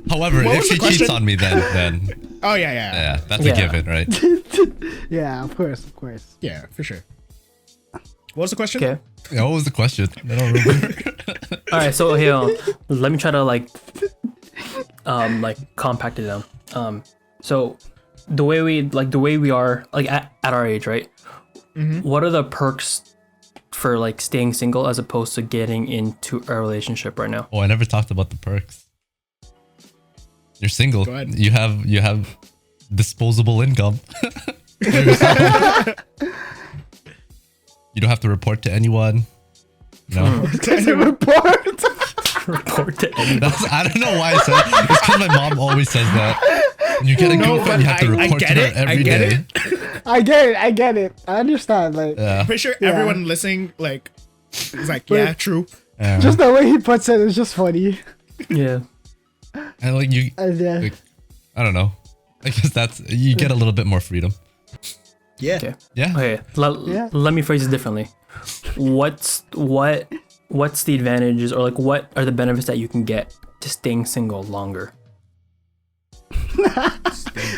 B: However,
D: What
B: if
D: was
B: she
D: the question?
B: cheats on me, then
D: Oh yeah.
B: that's
C: Yeah.
B: a given, right?
A: Yeah, of course.
D: Yeah, for sure. What was the question?
C: Okay.
B: Yeah, what was the question? I don't remember.
C: All right. So here, let me try to like compact it down. So the way we are like at our age, right? What are the perks for like staying single as opposed to getting into a relationship right now?
B: Oh, I never talked about the perks. You're single.
D: Go ahead.
B: You have disposable income. You don't have to report to anyone. No.
A: There's a report.
C: Report to anyone.
B: I don't know why I said it. It's because my mom always says that. When you get a
D: No,
B: girlfriend, you have to
D: but I
B: report to
D: get
B: her
D: it.
B: every
D: I get
B: day.
D: it.
A: I get it. I understand. Like,
B: Yeah.
D: Pretty sure
A: Yeah.
D: everyone listening, like, is like,
A: Wait.
D: yeah, true.
B: Yeah.
A: just the way he puts it is just funny.
C: Yeah.
B: And like you,
A: And,
B: like, I don't know. I guess you get a little bit more freedom.
D: Yeah.
C: Okay.
B: Yeah.
C: Okay.
A: Yeah.
C: Let me phrase it differently. What's the advantages, or like what are the benefits that you can get to staying single longer?
A: I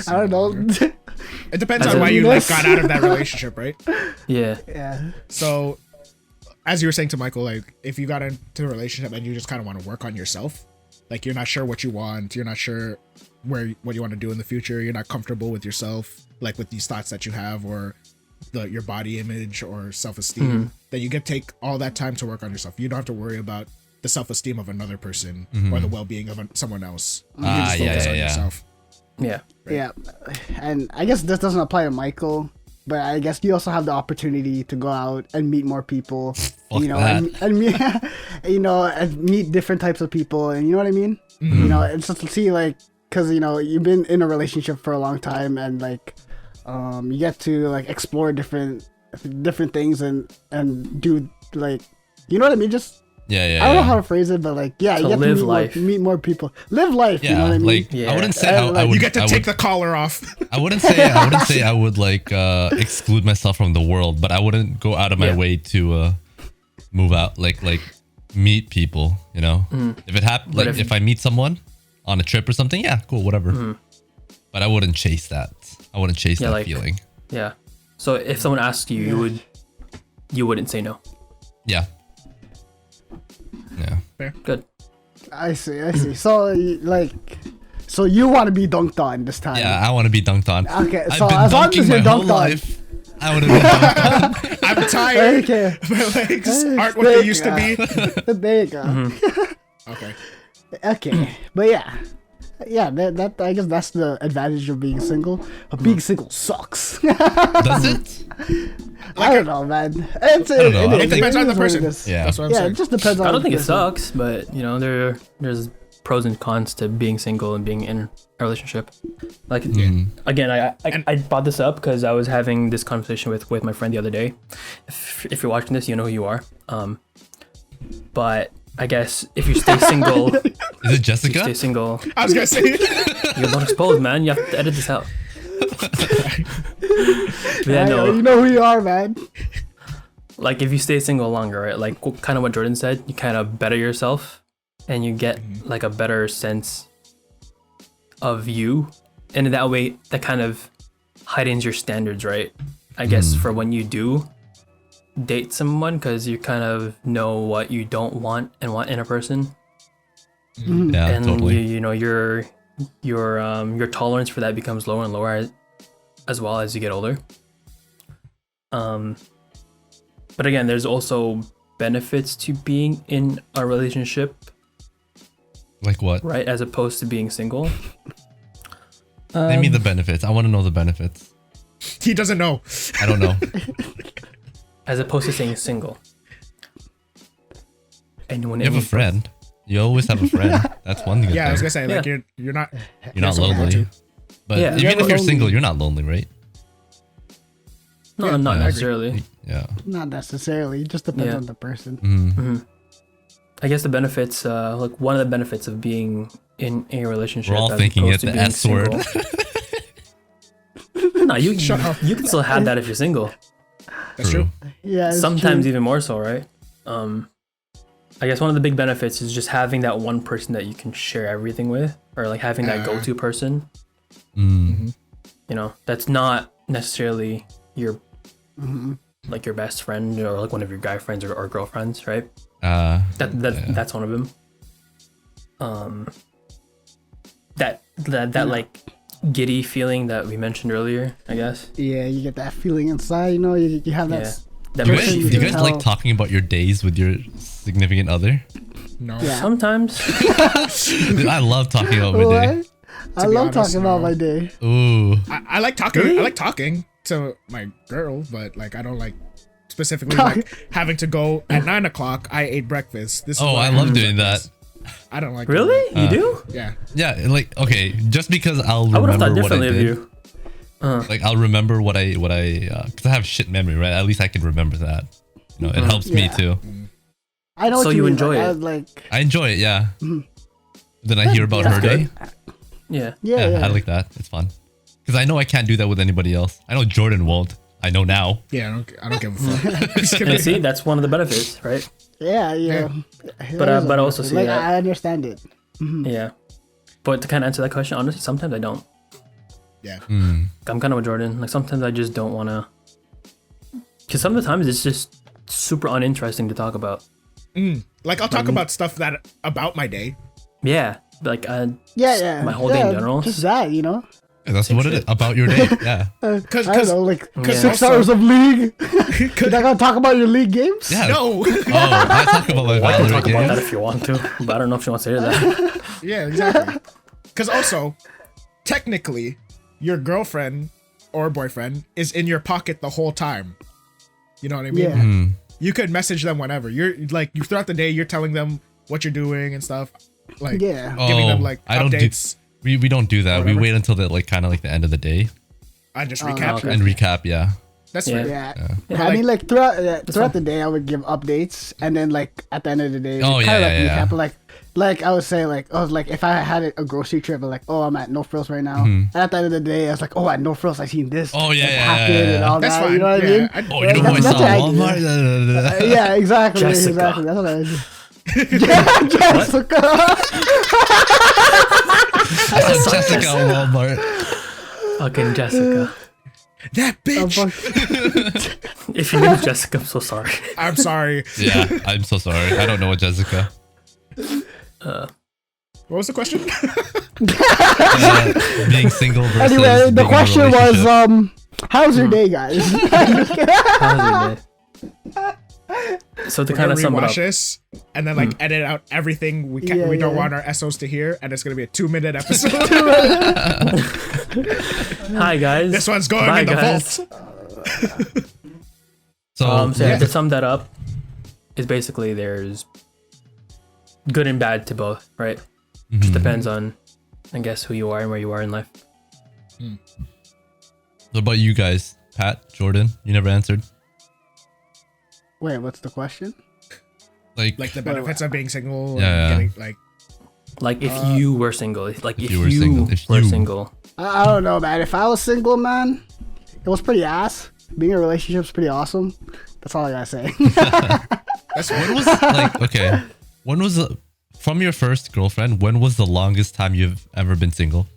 A: don't know.
D: It depends
C: As
D: on
C: in
D: why you like
A: this.
D: got out of that relationship, right?
C: Yeah.
A: Yeah.
D: So, as you were saying to Michael, like if you got into a relationship and you just kind of want to work on yourself, like you're not sure what you want, you're not sure what you want to do in the future, you're not comfortable with yourself, like with these thoughts that you have, or your body image or self-esteem, then you get to take all that time to work on yourself. You don't have to worry about the self-esteem of another person or the well-being of someone else. You can just focus on yourself.
C: Yeah.
D: Right.
A: Yeah. And I guess this doesn't apply to Michael, but I guess you also have the opportunity to go out and meet more people,
B: Fuck
A: and meet, and meet different types of people, and you know what I mean? You know, it's just to see like, cause you've been in a relationship for a long time, and like, you get to like explore different things and do like, you know what I mean? Just
B: Yeah.
A: I don't know how to phrase it, but like, yeah, you get
C: live
A: to
C: life.
A: meet more people, live life.
B: Yeah.
A: You know what I mean?
B: Like
C: Yeah.
B: I wouldn't say
A: And,
B: I
A: like,
B: would.
D: You get to
B: I
D: take
B: would,
D: the collar off.
B: I wouldn't say I would like exclude myself from the world, but I wouldn't go out of my
C: Yeah.
B: way to move out, like meet people. You know, if it happens, like if I meet someone on a trip or something, yeah, cool, whatever. But I wouldn't chase that. I wouldn't chase
C: Yeah,
B: that
C: like-
B: feeling.
C: Yeah. So if someone asked you, you wouldn't say no.
B: Yeah. Yeah.
C: Good.
A: I see. So so you want to be dunked on this time?
B: Yeah, I want to be dunked on.
A: Okay,
B: I've
A: so
B: been
A: as long
B: dunking
A: as you're
B: my whole
A: dunked on.
B: life. I would have been dunked on.
D: I'm tired.
A: Okay.
D: My legs aren't what they used to be.
A: There you go.
D: Okay.
A: Okay, but yeah, that I guess that's the advantage of being single. But being single sucks.
B: Does it?
A: I don't know, man.
B: don't know.
D: It depends on the
A: is what it
D: person.
A: is.
B: Yeah.
D: That's what I'm
A: Yeah,
D: saying.
A: it just depends on.
C: I don't
A: the
C: think it
A: person.
C: sucks, but there's pros and cons to being single and being in a relationship. Like again, I brought this up because I was having this conversation with my friend the other day. If you're watching this, you know who you are. But I guess if you stay single,
B: Is it
C: if you
B: Jessica?
C: stay single,
D: I was gonna say.
C: you're not exposed, man. You have to edit this out. But yeah, no.
A: You know who you are, man.
C: Like if you stay single longer, right? Like kind of what Jordan said, you kind of better yourself and you get like a better sense of you, and in that way that kind of heightens your standards, right? I guess for when you do date someone, because you kind of know what you don't want and want in a person,
B: Yeah,
C: and
B: totally.
C: you know your tolerance for that becomes lower and lower as well as you get older. But again, there's also benefits to being in a relationship,
B: Like what?
C: right? As opposed to being single.
B: Name me the benefits. I want to know the benefits.
D: He doesn't know.
B: I don't know.
C: As opposed to staying single. Anyone
B: You have a friend. You always have a friend. That's one good
D: Yeah, I was
B: thing.
D: gonna say like
C: Yeah.
D: you're not
B: You're not
D: someone
B: lonely.
D: to.
B: But
C: Yeah.
B: even if you're
A: lonely.
B: single, you're not lonely, right?
C: No,
D: Yeah,
C: not
B: I agree.
C: necessarily.
B: Yeah.
A: Not necessarily. It just depends
C: Yeah.
A: on the person.
C: I guess the benefits, like one of the benefits of being in a relationship.
B: We're all
C: as
B: thinking
C: opposed
B: it,
C: to
B: the
C: being
B: S word.
C: single- No, you
D: Shut up.
C: you can still have that if you're single.
D: That's true.
A: Yeah. It's
C: Sometimes
A: true.
C: even more so, right? I guess one of the big benefits is just having that one person that you can share everything with, or like having that go-to person.
B: Mm.
C: You know, that's not necessarily your like your best friend or like one of your guy friends or girlfriends, right? That's one of them. That like giddy feeling that we mentioned earlier, I guess.
A: Yeah, you get that feeling inside. You know, you have that.
C: Yeah. That
B: Do you
C: makes
B: guys,
C: you
B: do you
C: feel-
B: guys like talking about your days with your significant other?
D: No.
A: Yeah.
C: Sometimes.
B: Dude, I love talking about my day.
A: What? I
D: To be
A: love
D: honest,
A: talking about
D: no.
A: my day.
B: Ooh.
D: I like talking.
C: Really?
D: I like talking to my girl, but like I don't like specifically
A: Talk-
D: like having to go at 9 o'clock. I ate breakfast. This. Is
B: Oh,
D: what
B: I
D: had
B: love
D: for
B: doing
D: breakfast.
B: that.
D: I don't like.
C: Really?
D: doing
C: You do?
D: that. Yeah.
B: Yeah, like okay, just because I'll
C: I would have
B: remember
C: thought
B: what I
C: differently of
B: did.
C: you.
B: Like I'll remember what I because I have shit memory, right? At least I can remember that. You know, it helps me
A: Yeah.
B: too.
A: I know.
C: So
A: what
C: you
A: mean,
C: enjoy
A: like, I
C: it?
A: was like,
B: I enjoy it, yeah. Then I hear about
A: That's
B: her
C: good.
B: day.
C: Yeah.
A: yeah.
B: I like that. It's fun. Because I know I can't do that with anybody else. I know Jordan won't. I know now.
D: Yeah. I don't give a fuck. Just kidding.
C: And see, that's one of the benefits, right?
A: Yeah.
C: But also see
A: like
C: that-
A: I understand it.
C: Yeah. But to kind of answer that question, honestly, sometimes I don't.
D: Yeah.
B: Mm.
C: I'm kind of with Jordan. Like sometimes I just don't want to. Because some of the times it's just super uninteresting to talk about.
D: Like I'll talk about stuff that about my day.
C: Yeah. Like
A: Yeah.
C: my whole day in
A: Yeah,
C: general.
A: Just that, you know.
B: Yeah, that's what it is about your day. Yeah.
D: Cause
A: I don't know, like
C: Yeah.
A: 6 hours of league. You're not gonna talk about your league games?
B: Yeah.
D: no.
B: Oh, I talk about my
C: I can
B: Valorant
C: talk about that
B: games.
C: if you want to, but I don't know if you want to hear that.
D: Yeah, exactly. Because also, technically, your girlfriend or boyfriend is in your pocket the whole time. You know what I mean?
A: Yeah.
B: Mm.
D: You could message them whenever. You're like, you throughout the day, you're telling them what you're doing and stuff. Like,
A: Yeah.
D: giving them like
B: I don't do.
D: updates.
B: We don't do that. We
D: Whatever.
B: wait until the like kind of like the end of the day
D: I just recap.
C: okay.
B: and recap. Yeah.
D: That's
C: Yeah.
D: fair.
A: Yeah.
C: Yeah,
A: I mean, like throughout
C: fine.
A: the day, I would give updates, and then like at the end of the day,
B: Oh,
A: kind
B: yeah,
A: of like
B: yeah,
A: recap.
B: yeah.
A: Like I would say, like if I had a grocery trip, I'm like, oh, I'm at No Frills right now. And at the end of the day, I was like, oh, at No Frills, I seen this.
B: Mm-hmm. Oh, yeah,
A: that
B: yeah,
A: happened
B: yeah,
A: and
B: yeah.
A: all
D: That's
A: that.
D: fine.
A: You know what I mean?
B: Oh, you know who I
A: That's
B: saw
A: what I
B: at
A: do.
B: Walmart?
A: Yeah, exactly.
C: Jessica.
A: Exactly. That's what I do. Yeah, Jessica.
B: I saw Jessica at Walmart.
C: Fucking Jessica.
D: That
A: I'm
D: bitch.
A: fuck-
C: If you knew Jessica, I'm so sorry.
D: I'm sorry.
B: Yeah, I'm so sorry. I don't know what Jessica.
D: What was the question?
B: Being single versus
A: Anyway, the
B: being in a
A: question was,
B: relationship.
A: how's your day, guys?
C: How was your day? So to
D: We're
C: kind
D: gonna
C: of sum it
D: rewatch
C: up,
D: this and then like edit out everything we can
A: Yeah,
D: we don't
A: yeah.
D: want our SOs to hear, and it's gonna be a 2-minute episode.
C: hi guys.
D: This one's going
C: Bye,
D: in the
C: guys.
D: vault.
C: So
B: yeah.
C: to sum that up, is basically there's good and bad to both, right? Just depends on, I guess, who you are and where you are in life.
B: What about you guys? Pat, Jordan, you never answered.
A: Wait, what's the question?
B: Like,
D: Like the benefits of being single.
B: Yeah.
D: And getting, like,
C: Like if you were single, like if
B: you
C: you
B: were single, if
C: were
B: you-
C: single.
A: I don't know, man. If I was single, man, it was pretty ass. Being in a relationship's pretty awesome. That's all I gotta say.
D: that's
B: when was like okay? When was from your first girlfriend? When was the longest time you've ever been single?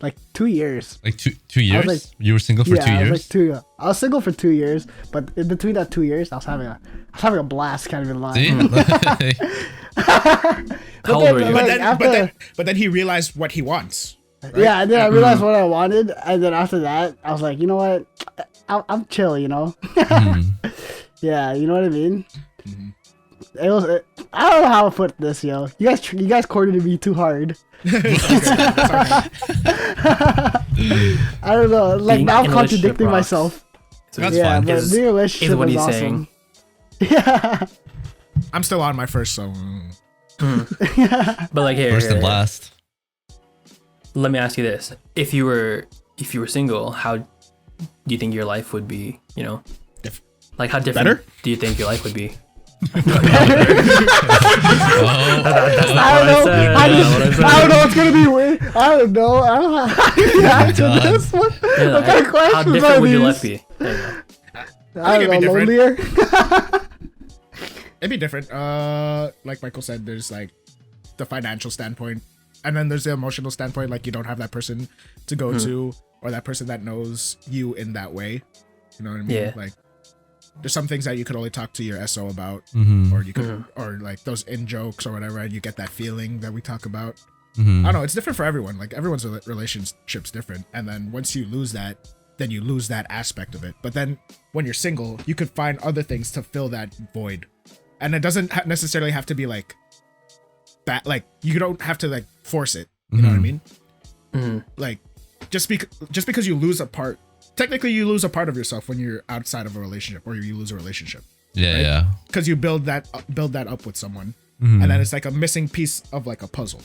A: Like 2 years.
B: Like two years?
A: like-
B: You were single for 2
A: I
B: years?
A: was like I was single for 2 years, but in between that 2 years, I was having a blast, kind of in line.
B: See?
C: How old were you?
D: but
A: Like,
D: then but then he realized what he wants.
A: Yeah, and then I realized what I wanted, and then after that, I was like, you know what? I'm chill, you know. Yeah, you know what I mean. It was. I don't know how to put this, yo. You guys courted me too hard. I don't know. Like
C: Being
A: now, I'm
C: in a relationship
A: contradicting
C: rocks.
A: myself.
B: That's
A: Yeah,
B: fine.
A: but
C: Is-
A: being in a relationship
C: is what
A: is
C: he's
A: awesome.
C: saying.
A: Yeah.
D: I'm still on my first, so
C: But like here,
B: First and last.
C: let me ask you this: if you were single, how do you think your life would be, you know,
D: Dif-
C: like how different
D: Better?
C: do you think your life would be?
A: I don't know. I don't know. It's gonna be weird. I don't know. I don't know how to answer this one.
C: Yeah,
A: What kind of
C: how
A: questions
C: different
A: are
C: would your
A: these?
C: life be? There you go.
A: I
D: it'd
A: don't
D: be
A: know.
D: different.
A: Lonelier.
D: It'd be different. Like Michael said, there's like the financial standpoint, and then there's the emotional standpoint. Like you don't have that person to go to, or that person that knows you in that way. You know what I mean?
C: Yeah.
D: Like there's some things that you could only talk to your SO about,
B: Mm-hmm.
D: or you could, or like those in jokes or whatever, and you get that feeling that we talk about.
B: Mm-hmm.
D: I don't know. It's different for everyone. Like everyone's relationship's different, and then once you lose that, then you lose that aspect of it. But then when you're single, you could find other things to fill that void, and it doesn't necessarily have to be like that. Like you don't have to like force it. You know what I mean? Like just because you lose a part, technically you lose a part of yourself when you're outside of a relationship, or you lose a relationship.
B: Yeah,
D: Right?
B: yeah.
D: Because you build that up with someone, and then it's like a missing piece of like a puzzle.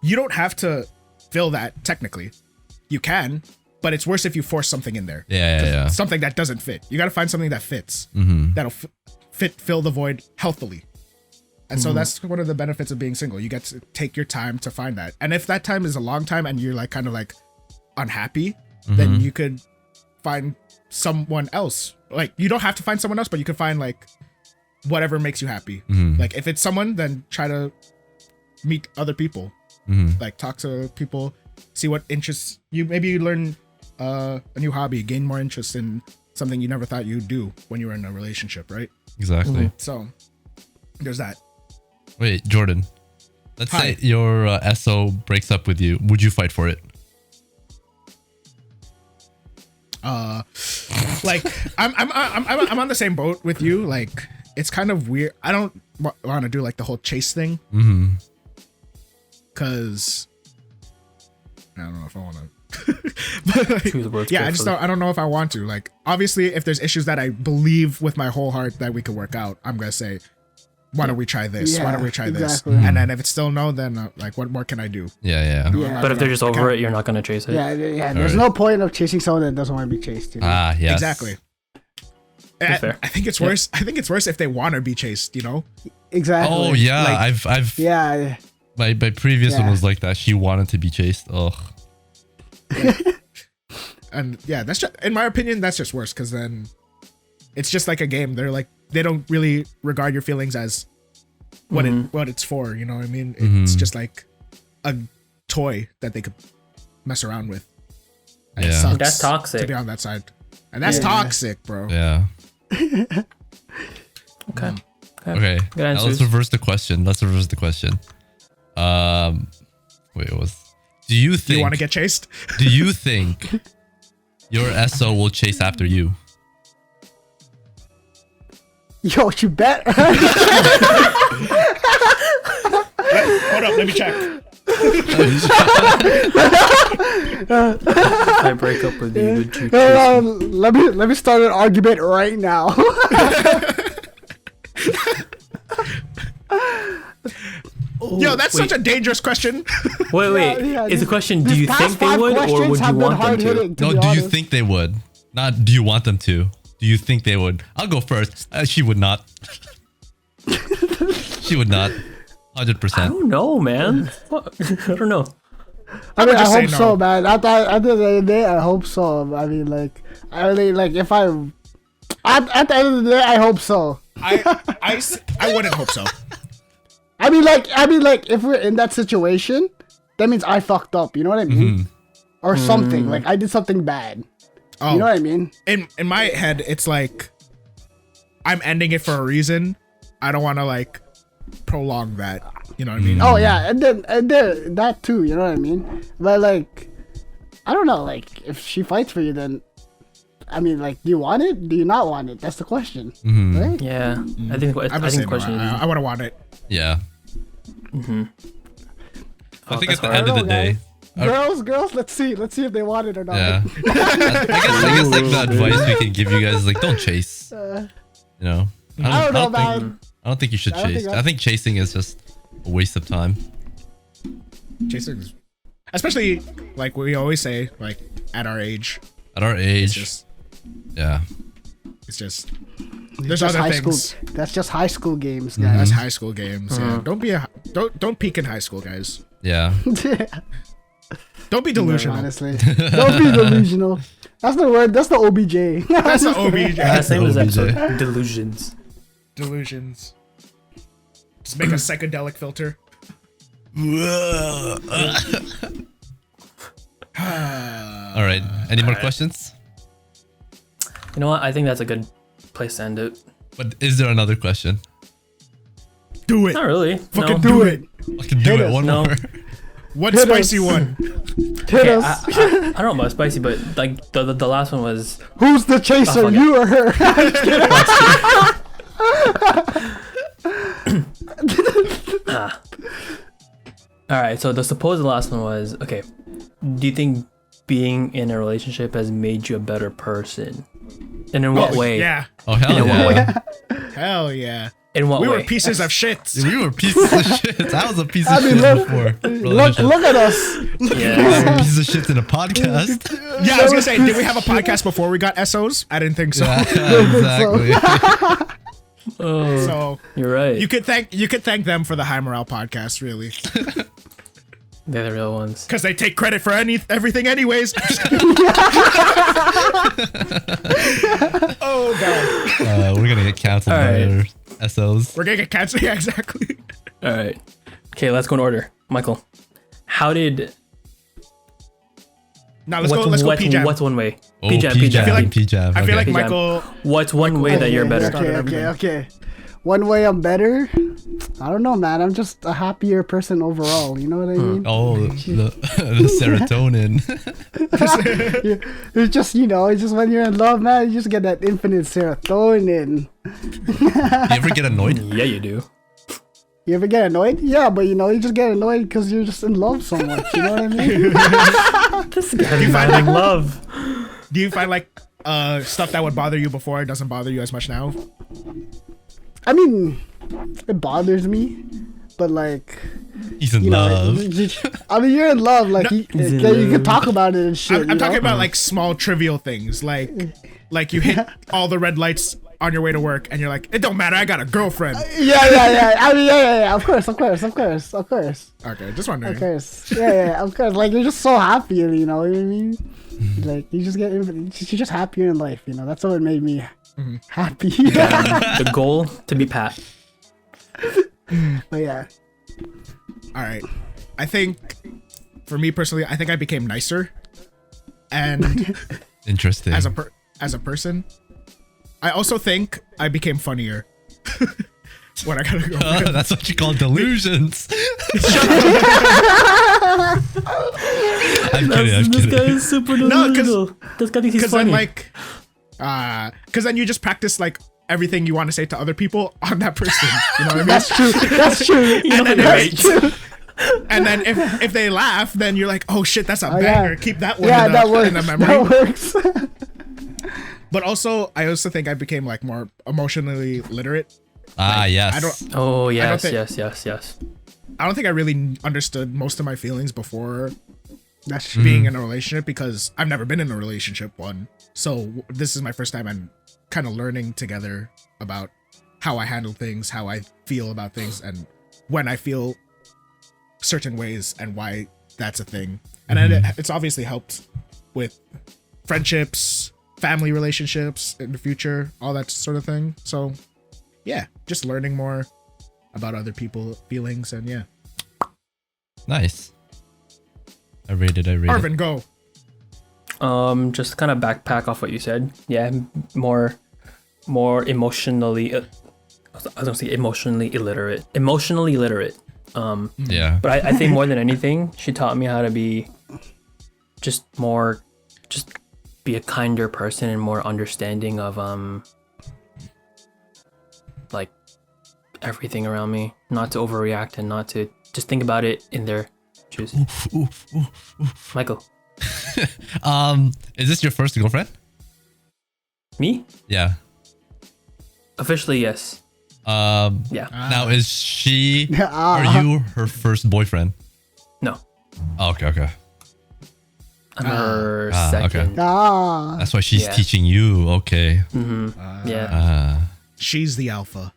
D: You don't have to fill that technically. You can, but it's worse if you force something in there.
B: Yeah, yeah, yeah.
D: Something that doesn't fit. You got to find something that fits.
B: Mm-hmm.
D: That'll fill the void healthily. And so that's one of the benefits of being single. You get to take your time to find that. And if that time is a long time and you're like kind of like unhappy, then you could find someone else. Like you don't have to find someone else, but you could find like whatever makes you happy. Like if it's someone, then try to meet other people. Like talk to people, see what interests you. Maybe you learn a new hobby, gain more interest in something you never thought you'd do when you were in a relationship, right?
B: Exactly.
D: So there's that.
B: Wait, Jordan. Let's
D: Hi.
B: say your SO breaks up with you. Would you fight for it?
D: Like I'm on the same boat with you. Like it's kind of weird. I don't want to do like the whole chase thing, because I don't know if I want to. But like,
C: Choose words
D: yeah, I don't know if I want to. Like obviously, if there's issues that I believe with my whole heart that we could work out, I'm gonna say, why don't we try this? Why don't we try
A: exactly.
D: this? And then if it's still no, then like what more can I do?
B: Yeah, yeah.
A: Yeah.
C: But if they're just over it, you're not gonna chase it.
A: Yeah. There's no point of chasing someone that doesn't want to be chased. You know?
B: Ah, yes.
D: Exactly.
C: That's fair.
D: I think it's worse. I think it's worse if they want to be chased. You know?
A: Exactly.
B: Oh yeah,
D: Like-
B: I've
A: Yeah.
B: my previous one
A: Yeah.
B: was like that. She wanted to be chased. Ugh.
D: And yeah, that's just, in my opinion, that's just worse, because then it's just like a game. They're like, they don't really regard your feelings as what it's for. You know what I mean? It's just like a toy that they could mess around with. And it
B: Yeah.
D: sucks
C: That's toxic.
D: to be on that side, and that's
A: Yeah.
D: toxic, bro.
B: Yeah.
C: Okay.
B: Okay.
C: Good
B: Now let's
C: answers.
B: reverse the question. Wait, what was? Do you
D: Do
B: think?
D: you want to get chased?
B: Do you think your SO will chase after you?
A: Yo, you bet.
D: Hold up, let me check.
C: If I break up with you, would you chase me?
A: Let me start an argument right now.
D: Yo, that's
C: wait.
D: such a dangerous question.
C: Wait.
A: Yeah,
C: Is the question, do
A: these
C: you
A: past
C: think they
A: 5
C: would, or
A: questions
C: would you
A: have been
C: want them to?
A: hard-hitting,
B: No,
A: be
B: do you
A: honest.
B: think they would? Not do you want them to? Do you think they would? I'll go first. She would not. She would not. 100%.
C: I don't know, man. Fuck. I don't know.
A: I mean,
D: would
A: I
D: just say
A: hope
D: no.
A: so, man. At the end of the day, I hope so. I mean, like, if I, at the end of the day, I hope so.
D: I wouldn't hope so.
A: I mean, like, if we're in that situation, that means I fucked up. You know what I mean? Or something. Like, I did something bad.
D: Oh,
A: You know what I mean?
D: in my head, it's like I'm ending it for a reason. I don't want to like prolong that. You know what I mean?
A: Oh yeah, and then that too. You know what I mean? But like, I don't know. Like, if she fights for you, then I mean, like, do you want it? Do you not want it? That's the question, right?
C: Yeah. I think
D: I'm
C: the question is,
D: I want to want it.
B: Yeah. I think
C: that's
B: at the
C: hard.
B: end of the
A: I don't know,
B: day,
A: Girls, let's see if they want it or not.
B: yeah. I guess like the advice we can give you guys is like don't chase. You know.
A: I don't know,
B: think,
A: man.
B: I don't think you should
A: I don't
B: chase.
A: think
B: I think chasing is just a waste of time.
D: Chasing, especially like we always say, like at our age,
B: At our
D: It's
B: age,
D: just,
B: yeah.
D: it's just. There's
A: Just
D: other
A: high
D: things.
A: school. That's just high school games,
D: That's
A: guys.
D: high school games. Yeah. Don't peak in high school, guys.
B: Yeah.
D: Don't be delusional.
A: Honestly, don't be delusional. That's the word. That's the OBJ.
D: That's the OBJ.
C: Last name is
B: OBJ.
C: episode Delusions.
D: Delusions. Just make a psychedelic filter.
B: All right. Any more questions?
C: You know what? I think that's a good place to end it.
B: But is there another question?
D: Do it.
C: Not really.
D: Fucking
C: no.
D: do it.
B: I can do
A: Hit
B: it.
A: us.
B: One
C: No.
B: more.
D: One
A: Hit
D: spicy
A: us.
D: one.
A: Hit
C: Okay,
A: us.
C: I don't know about spicy, but like the last one was
A: Who's the chaser?
C: fuck it.
A: You or her?
C: all right. So the supposed last one was okay. Do you think being in a relationship has made you a better person? And in what way?
D: Yeah.
B: Oh hell
C: Yeah.
B: yeah.
D: Hell yeah.
C: In what
D: We
C: way?
D: were pieces of shit.
B: We were pieces of shit. I was a piece of
A: I mean,
B: shit
A: look-
B: before.
A: look,
B: Relationship.
A: look at us.
C: Yeah.
B: We're pieces of shit in a podcast.
D: Yeah, I was gonna say, did we have a podcast before we got SOs? I didn't think so.
B: Yeah, exactly.
C: Oh,
D: So
C: you're right.
D: you could thank them for the High Morale podcast, really,
C: They're the real ones.
D: because they take credit for everything, anyways. Oh god,
B: We're gonna get canceled
C: All
B: by
C: right.
B: our SOs.
D: we're gonna get canceled. Yeah, exactly.
C: All right. Okay, let's go in order. Michael, how did
D: Now let's go. PJam.
C: what's one way?
B: Oh,
C: PJam.
B: PJam.
D: feel like-
B: PJam.
D: I feel like
C: PJam.
D: Michael.
C: What's one way that you're better?
A: Okay. One way I'm better. I don't know, man. I'm just a happier person overall. You know what I mean?
B: Oh, the serotonin.
A: It's just it's just when you're in love, man. You just get that infinite serotonin.
B: You ever get annoyed?
C: Yeah, you do.
A: You ever get annoyed? Yeah, but you just get annoyed because you're just in love so much. You know what I mean?
C: This guy's
D: you find
C: finding
D: like-
C: love.
D: Do you find like stuff that would bother you before doesn't bother you as much now?
A: I mean, it bothers me, but like,
B: He's in
A: you know,
B: love.
A: I mean, you're in love. Like, you
C: in
A: can
C: love.
A: talk about it and shit.
D: I'm
A: you
D: talking
A: know?
D: about like small trivial things, like you hit all the red lights on your way to work, and you're like, it don't matter, I got a girlfriend.
A: Yeah. I mean, yeah. Of course.
D: Okay, just wondering.
A: Of course. Yeah, of course. Like, you're just so happy, you know what I mean? Like, you're just happier in life, That's what made me happy.
C: The goal to be Pat.
A: But yeah.
D: All right. I think, for me personally, I think I became nicer, and
B: Interesting.
D: as a person, I also think I became funnier. When I gotta go.
B: Oh, that's what you call delusions. I'm kidding.
C: This guy is super
D: No, 'cause-
C: delusional. This guy thinks he's
D: Because then,
C: funny.
D: like, because then you just practice like everything you want to say to other people on that person. You know what I mean?
A: That's true. That's true.
D: And then,
A: That's true.
D: and then if they laugh, then you're like, oh shit, that's a
A: Oh,
D: banger.
A: yeah.
D: Keep that one
A: Yeah,
D: in,
A: that
D: the,
A: works.
D: in the memory.
A: That works.
D: But also, I also think I became like more emotionally literate.
B: Yes.
D: I don't.
C: Oh yes,
D: think-
C: yes.
D: I don't think I really understood most of my feelings before
A: That's true.
D: being in a relationship, because I've never been in a relationship one. So this is my first time and kind of learning together about how I handle things, how I feel about things, and when I feel certain ways and why that's a thing. And then it's obviously helped with friendships, family relationships in the future, all that sort of thing. So yeah, just learning more about other people's feelings, and yeah.
B: Nice. I rated it.
D: Arvin, go.
C: Just kind of backpack off what you said. Yeah, more emotionally. I was gonna say emotionally illiterate. Emotionally literate.
B: Yeah.
C: But I think more than anything, she taught me how to be just be a kinder person and more understanding of like everything around me. Not to overreact and not to just think about it in their shoes. Michael,
B: Is this your first girlfriend?
C: me?
B: Yeah.
C: Officially, yes. Yeah.
B: Now is she?
A: Ah.
B: Are you her first boyfriend?
C: No.
B: Oh, okay.
C: I'm her
B: okay.
C: second.
A: Ah.
B: That's why she's
C: Yeah.
B: teaching you. Okay.
C: Yeah.
D: She's the alpha.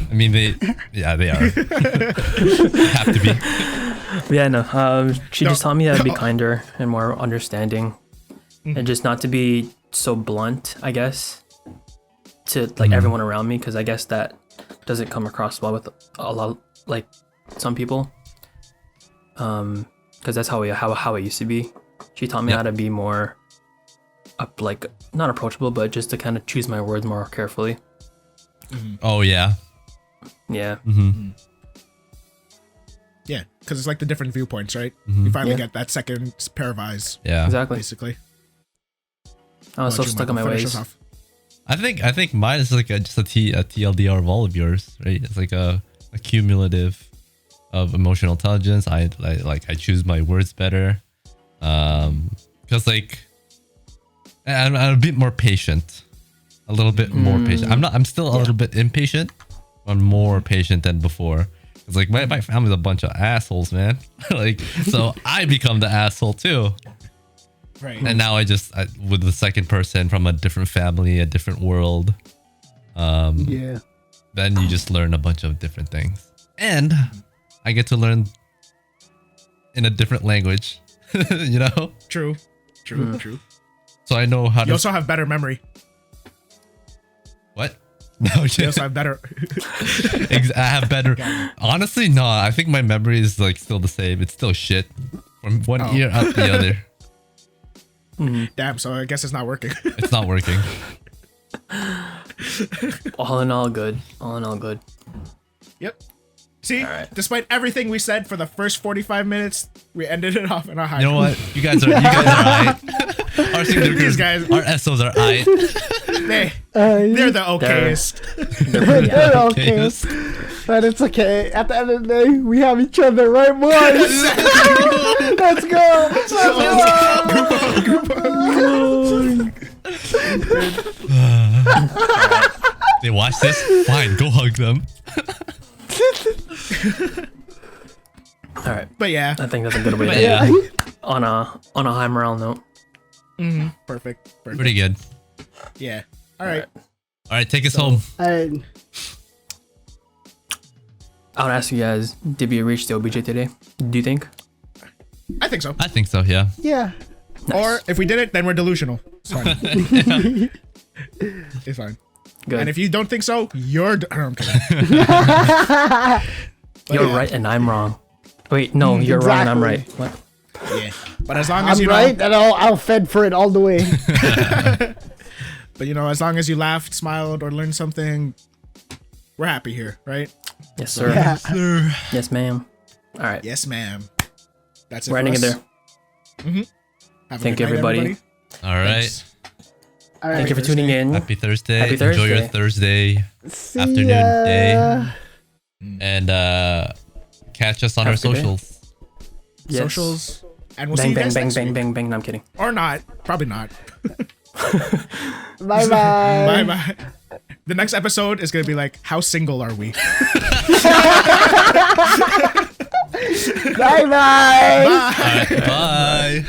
B: I mean, they are. They have to be.
C: Yeah, no. She just taught me how to be kinder and more understanding, and just not to be so blunt, I guess, to like everyone around me, because I guess that doesn't come across well with a lot, like some people. Because that's how it used to be. She taught me how to be more, like not approachable, but just to kind of choose my words more carefully.
B: Oh yeah.
C: Yeah.
D: Yeah, because it's like the different viewpoints, right? You finally get that second pair of eyes,
B: Yeah.
C: Exactly.
D: basically.
C: I was so stuck in my ways.
B: I think mine is like just a TLDR of all of yours, right? It's like a cumulative of emotional intelligence. I choose my words better, because like I'm a bit more patient, a little bit more patient. I'm still a little bit impatient. I'm more patient than before. It's like my family's a bunch of assholes, man. Like, so I become the asshole too.
D: Right.
B: And now with the second person from a different family, a different world.
A: Yeah.
B: Then you just learn a bunch of different things. And I get to learn in a different language, you know?
D: True. True.
B: So I know how
D: You
B: to...
D: also have better memory.
B: What? No,
D: You also have better.
B: I have better... Honestly, no. I think my memory is like still the same. It's still shit. From one ear out the other.
D: Damn, so I guess it's not working.
B: It's not working.
C: All in all, good. All in all, good.
D: Yep. See,
C: All right.
D: despite everything we said for the first 45 minutes, we ended it off in a high.
B: You know what? You guys are alright. Our
D: These guys,
B: our SOs are alright.
D: they're the okayest.
C: They're pretty
A: They're
C: happy.
A: okay. But it's okay. At the end of the day, we have each other, right, boys? Let's go.
B: They watch this? Fine, go hug them.
C: All right.
D: But yeah,
C: I think that's a good way
B: But
C: to
B: yeah,
C: on a high morale note.
D: perfect.
B: pretty good.
D: Yeah. All right.
B: Alright, take us home.
A: And
C: I would ask you guys, did we reach the OBJ today? Do you think?
D: I think so.
B: I think so, yeah.
A: yeah.
D: Or if we did it, then we're delusional. It's fine. It's fine.
C: Good.
D: And if you don't think so, you're. I'm kidding.
C: You're
D: yeah.
C: right and I'm wrong. Wait, no, you're wrong and I'm right.
A: Exactly.
C: What?
D: Yeah. But as long as
A: I'm
D: you
A: right,
D: know,
A: and I'll fed for it all the way.
D: but you know, as long as you laughed, smiled, or learned something, we're happy here, right?
C: Yes, sir.
A: Yeah.
C: Yes, ma'am. All right.
D: Yes, ma'am. That's it.
C: We're
D: for
C: ending it
D: us.
C: there.
D: Have a
C: Thank
D: good
C: you,
D: night,
C: everybody.
B: Alright.
D: Thanks.
A: All right.
C: Thank you for tuning in.
B: Happy Thursday.
C: Happy
B: Enjoy your
C: Thursday.
B: Thursday
A: See
B: afternoon,
A: ya.
B: day. And catch us on
C: Have
B: our
C: a good day.
B: socials.
C: Yes.
D: Socials. And we'll see
C: Bang,
D: you
C: bang,
D: guys
C: bang,
D: next
C: bang,
D: week.
C: bang, bang. No, I'm kidding.
D: Or not. Probably not.
A: Bye bye.
D: Bye bye. The next episode is going to be like, how single are we?
A: Bye bye.
B: Alright, bye.